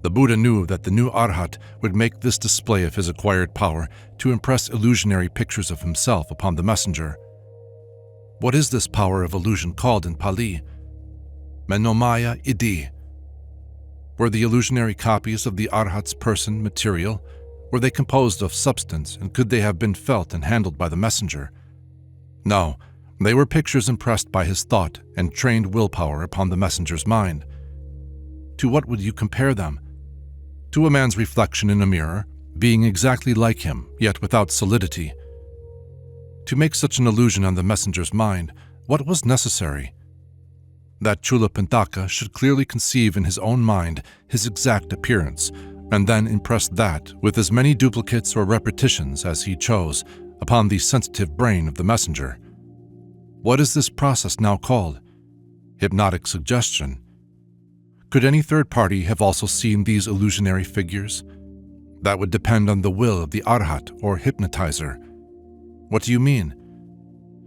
The Buddha knew that the new Arhat would make this display of his acquired power to impress illusionary pictures of himself upon the messenger. What is this power of illusion called in Pali? Manomaya Idi. Were the illusionary copies of the Arhat's person material? Were they composed of substance, and could they have been felt and handled by the messenger? No, they were pictures impressed by his thought and trained willpower upon the messenger's mind. to what would you compare them? To a man's reflection in a mirror, being exactly like him, yet without solidity. To make such an illusion on the messenger's mind, what was necessary? That Chulapantaka should clearly conceive in his own mind his exact appearance, and then impress that with as many duplicates or repetitions as he chose upon the sensitive brain of the messenger. What is this process now called? Hypnotic suggestion. Could any third party have also seen these illusionary figures? That would depend on the will of the arhat or hypnotizer. What do you mean?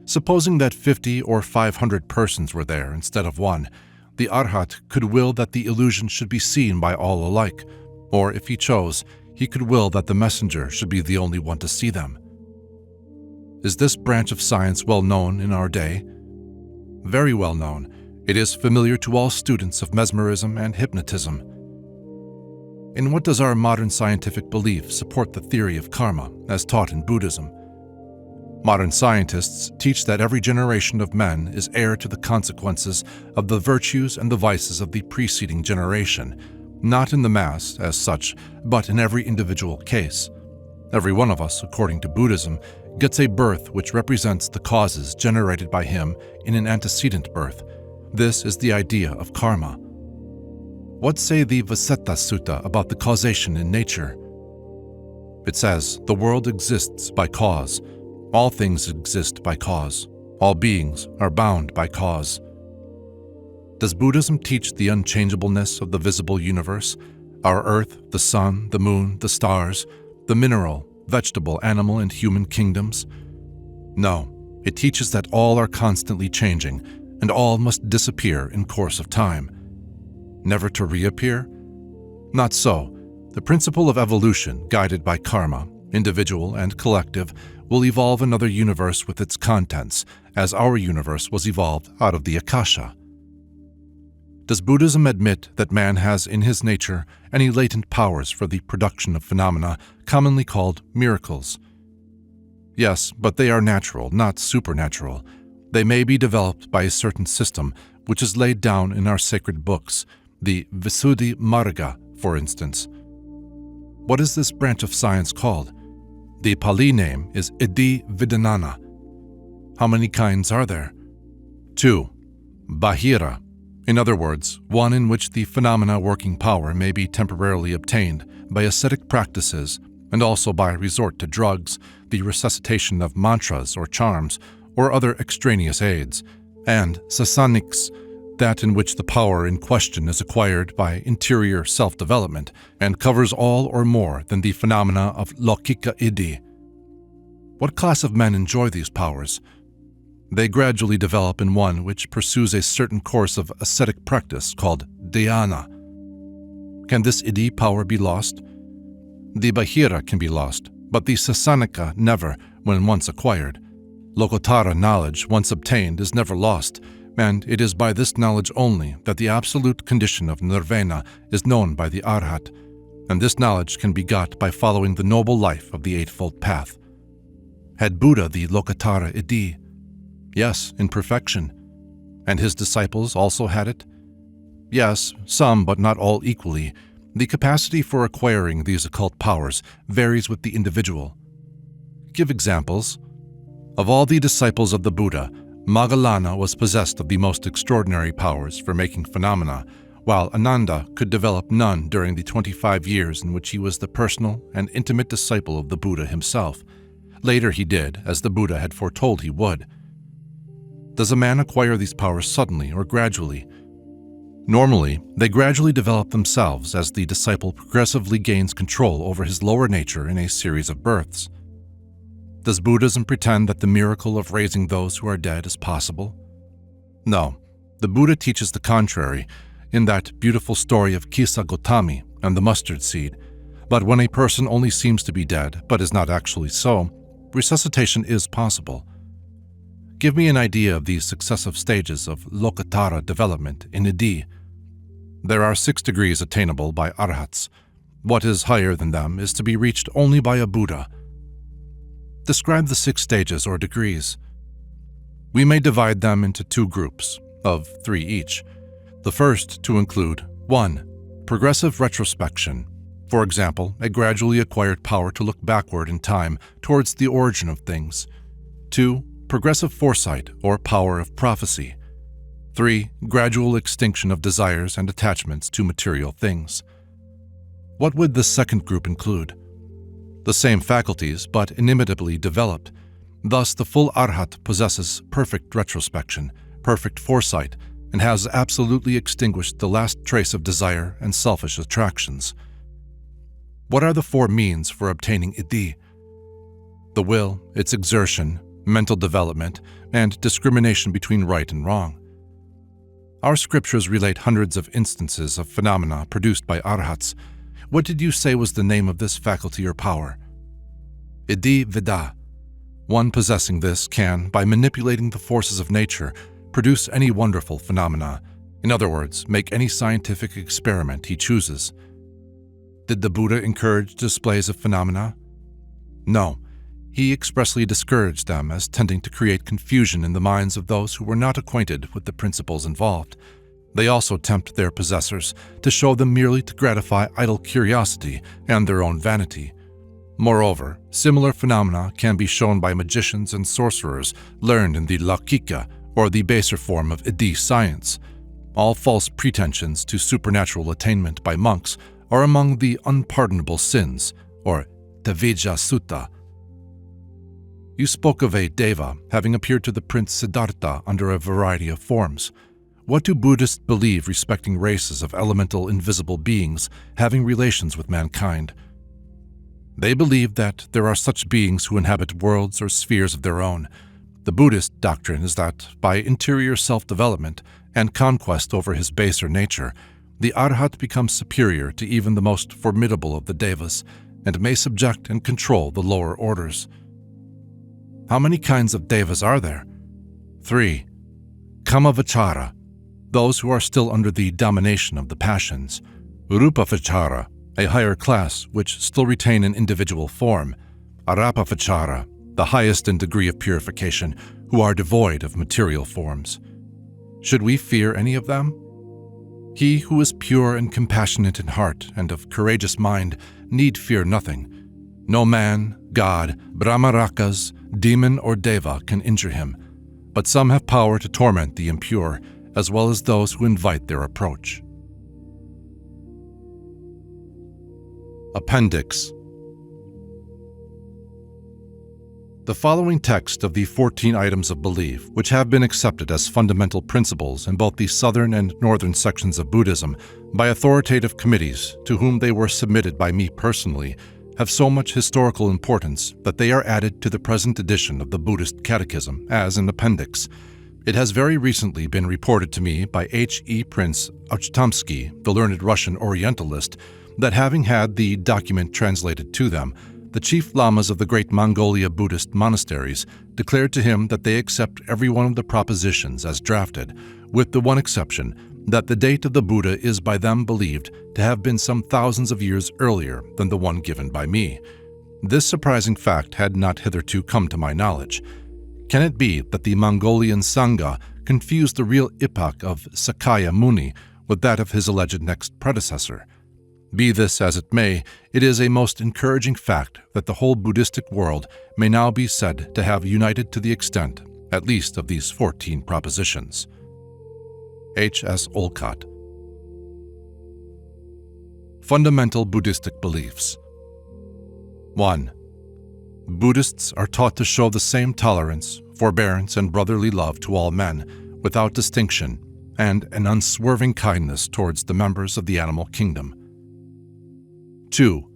Supposing that 50 or 500 persons were there instead of one, the arhat could will that the illusion should be seen by all alike, or if he chose, he could will that the messenger should be the only one to see them. Is this branch of science well known in our day? Very well known. It is familiar to all students of mesmerism and hypnotism. In what does our modern scientific belief support the theory of karma as taught in Buddhism? Modern scientists teach that every generation of men is heir to the consequences of the virtues and the vices of the preceding generation, not in the mass as such, but in every individual case. Every one of us, according to Buddhism, gets a birth which represents the causes generated by him in an antecedent birth. This is the idea of karma. What say the Vasetta Sutta about the causation in nature? It says, the world exists by cause. All things exist by cause. All beings are bound by cause. Does Buddhism teach the unchangeableness of the visible universe, our earth, the sun, the moon, the stars, the mineral, vegetable, animal, and human kingdoms? No, it teaches that all are constantly changing, and all must disappear in course of time. Never to reappear? Not so. The principle of evolution, guided by karma, individual and collective, will evolve another universe with its contents, as our universe was evolved out of the Akasha. Does Buddhism admit that man has in his nature any latent powers for the production of phenomena commonly called miracles? Yes, but they are natural, not supernatural. They may be developed by a certain system which is laid down in our sacred books, the Visuddhi Marga, for instance. What is this branch of science called? The Pali name is Iddhi Vidanana. How many kinds are there? 2. Bahira. In other words, one in which the phenomena working power may be temporarily obtained by ascetic practices and also by resort to drugs, the resuscitation of mantras or charms, or other extraneous aids, and sasaniks, that in which the power in question is acquired by interior self-development and covers all or more than the phenomena of Lokika Iddhi. What class of men enjoy these powers? They gradually develop in one which pursues a certain course of ascetic practice called dhyana. Can this Iddhi power be lost? The Bahira can be lost, but the Sasanika never when once acquired. Lokottara knowledge, once obtained, is never lost, and it is by this knowledge only that the absolute condition of nirvana is known by the arhat, and this knowledge can be got by following the noble life of the Eightfold Path. Had Buddha the Lokottara Iddhi? Yes, in perfection. And his disciples also had it? Yes, some, but not all equally. The capacity for acquiring these occult powers varies with the individual. Give examples. Of all the disciples of the Buddha, Moggallana was possessed of the most extraordinary powers for making phenomena, while Ananda could develop none during the 25 years in which he was the personal and intimate disciple of the Buddha himself. Later he did, as the Buddha had foretold he would. Does a man acquire these powers suddenly or gradually? Normally, they gradually develop themselves as the disciple progressively gains control over his lower nature in a series of births. Does Buddhism pretend that the miracle of raising those who are dead is possible? No, the Buddha teaches the contrary in that beautiful story of Kisa Gotami and the mustard seed. But when a person only seems to be dead, but is not actually so, resuscitation is possible. Give me an idea of these successive stages of Lokottara development in Iddhi. There are 6 degrees attainable by arhats. What is higher than them is to be reached only by a Buddha. Describe the 6 stages or degrees. We may divide them into 2 groups, of 3 each. The first to include 1. progressive retrospection. For example, a gradually acquired power to look backward in time towards the origin of things. 2. Progressive foresight or power of prophecy. 3. Gradual extinction of desires and attachments to material things. What would this second group include? The same faculties, but inimitably developed. Thus, the full Arhat possesses perfect retrospection, perfect foresight, and has absolutely extinguished the last trace of desire and selfish attractions. What are the 4 means for obtaining Iddhi? The will, its exertion, mental development, and discrimination between right and wrong. Our scriptures relate hundreds of instances of phenomena produced by Arhats. What did you say was the name of this faculty or power? Iddhi Vida. One possessing this can, by manipulating the forces of nature, produce any wonderful phenomena. In other words, make any scientific experiment he chooses. Did the Buddha encourage displays of phenomena? No. He expressly discouraged them as tending to create confusion in the minds of those who were not acquainted with the principles involved. They also tempt their possessors to show them merely to gratify idle curiosity and their own vanity. Moreover, similar phenomena can be shown by magicians and sorcerers learned in the Laukika, or the baser form of Iddhi science. All false pretensions to supernatural attainment by monks are among the unpardonable sins, or Tavija Sutta. You spoke of a deva having appeared to the Prince Siddhartha under a variety of forms. What do Buddhists believe respecting races of elemental invisible beings having relations with mankind? They believe that there are such beings who inhabit worlds or spheres of their own. The Buddhist doctrine is that by interior self-development and conquest over his baser nature, the Arhat becomes superior to even the most formidable of the devas and may subject and control the lower orders. How many kinds of devas are there? 3. Kamavachara, those who are still under the domination of the passions. Rupavachara, a higher class which still retain an individual form. Arapavachara, the highest in degree of purification, who are devoid of material forms. Should we fear any of them? He who is pure and compassionate in heart and of courageous mind need fear nothing. No man, god, Brahmarakas, demon, or deva can injure him, but some have power to torment the impure, as well as those who invite their approach. Appendix. The following text of the 14 items of belief, which have been accepted as fundamental principles in both the southern and northern sections of Buddhism by authoritative committees to whom they were submitted by me personally, have so much historical importance that they are added to the present edition of the Buddhist Catechism as an appendix. It has very recently been reported to me by H.E. Prince Uchtomsky, the learned Russian Orientalist, that having had the document translated to them, the chief lamas of the great Mongolia Buddhist monasteries declared to him that they accept every one of the propositions as drafted, with the one exception that the date of the Buddha is by them believed to have been some thousands of years earlier than the one given by me. This surprising fact had not hitherto come to my knowledge. Can it be that the Mongolian Sangha confused the real epoch of Sakaya Muni with that of his alleged next predecessor? Be this as it may, it is a most encouraging fact that the whole Buddhistic world may now be said to have united to the extent, at least, of these 14 propositions. H.S. Olcott. Fundamental Buddhistic Beliefs. 1. Buddhists are taught to show the same tolerance, forbearance, and brotherly love to all men, without distinction, and an unswerving kindness towards the members of the animal kingdom. 2.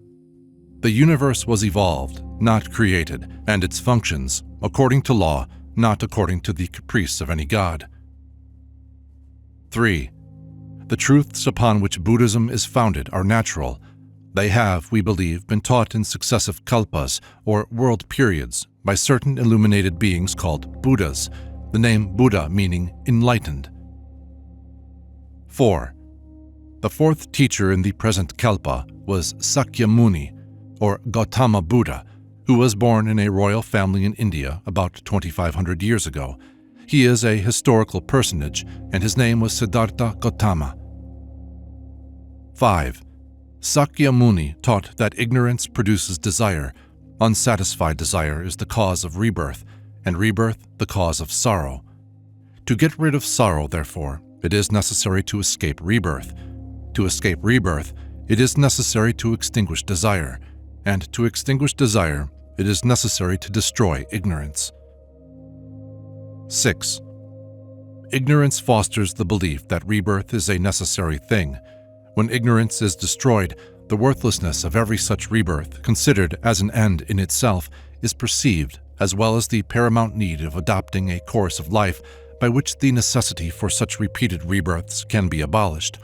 The universe was evolved, not created, and its functions, according to law, not according to the caprice of any god. 3. The truths upon which Buddhism is founded are natural. They have, we believe, been taught in successive kalpas, or world periods, by certain illuminated beings called Buddhas, the name Buddha meaning enlightened. 4. The fourth teacher in the present kalpa was Sakya Muni, or Gautama Buddha, who was born in a royal family in India about 2,500 years ago. He is a historical personage, and his name was Siddhartha Gautama. 5. Sakyamuni taught that ignorance produces desire, unsatisfied desire is the cause of rebirth, and rebirth the cause of sorrow. To get rid of sorrow, therefore, it is necessary to escape rebirth. To escape rebirth, it is necessary to extinguish desire, and to extinguish desire, it is necessary to destroy ignorance. 6. Ignorance fosters the belief that rebirth is a necessary thing. When ignorance is destroyed, the worthlessness of every such rebirth, considered as an end in itself, is perceived, as well as the paramount need of adopting a course of life by which the necessity for such repeated rebirths can be abolished.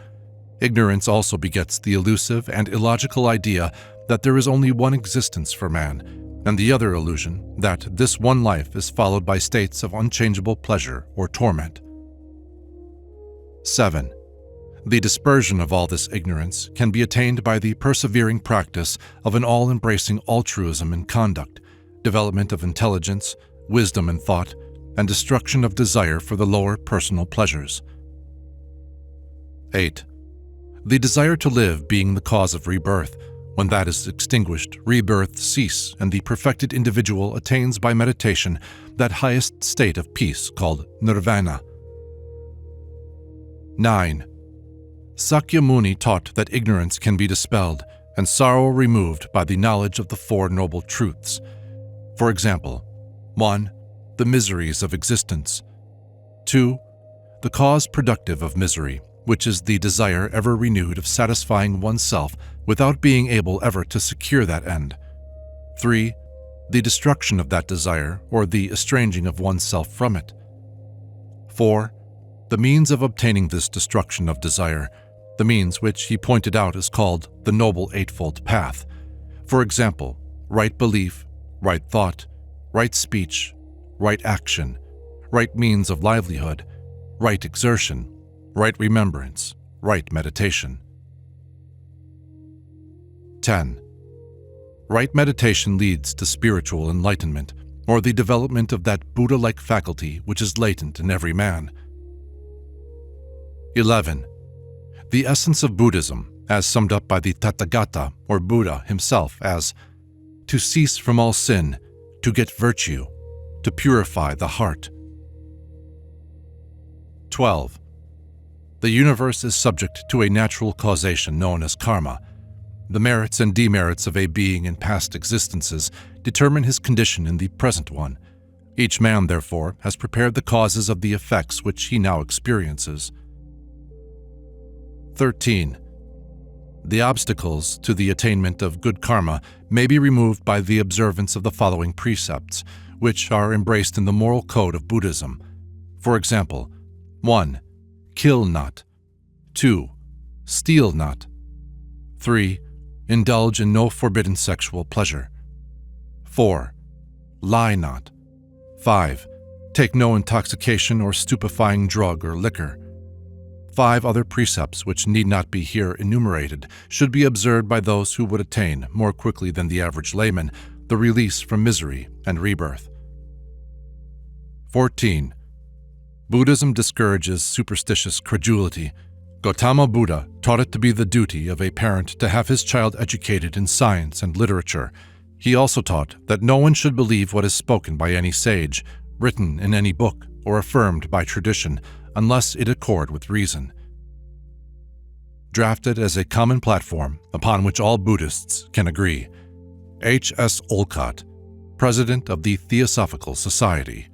Ignorance also begets the elusive and illogical idea that there is only one existence for man, and the other illusion that this one life is followed by states of unchangeable pleasure or torment. 7. The dispersion of all this ignorance can be attained by the persevering practice of an all-embracing altruism in conduct, development of intelligence, wisdom in thought, and destruction of desire for the lower personal pleasures. 8. The desire to live being the cause of rebirth, when that is extinguished, rebirths cease, and the perfected individual attains by meditation that highest state of peace called nirvana. 9. Sakyamuni taught that ignorance can be dispelled and sorrow removed by the knowledge of the Four Noble Truths. For example, 1. The miseries of existence. 2. The cause productive of misery, which is the desire ever renewed of satisfying oneself without being able ever to secure that end. 3. The destruction of that desire, or the estranging of oneself from it. 4. The means of obtaining this destruction of desire, the means which he pointed out is called the Noble Eightfold Path. For example, right belief, right thought, right speech, right action, right means of livelihood, right exertion, right remembrance, right meditation. 10. Right meditation leads to spiritual enlightenment, or the development of that Buddha-like faculty which is latent in every man. 11. The essence of Buddhism, as summed up by the Tathagata, or Buddha himself, as to cease from all sin, to get virtue, to purify the heart. 12. The universe is subject to a natural causation known as karma. The merits and demerits of a being in past existences determine his condition in the present one. Each man, therefore, has prepared the causes of the effects which he now experiences. 13. The obstacles to the attainment of good karma may be removed by the observance of the following precepts, which are embraced in the moral code of Buddhism. For example, 1. Kill not. 2. Steal not. 3. Indulge in no forbidden sexual pleasure. 4. Lie not. 5. Take no intoxication or stupefying drug or liquor. 5 other precepts, which need not be here enumerated, should be observed by those who would attain, more quickly than the average layman, the release from misery and rebirth. 14. Buddhism discourages superstitious credulity. Gautama Buddha taught it to be the duty of a parent to have his child educated in science and literature. He also taught that no one should believe what is spoken by any sage, written in any book, or affirmed by tradition, unless it accord with reason. Drafted as a common platform upon which all Buddhists can agree. H.S. Olcott, President of the Theosophical Society.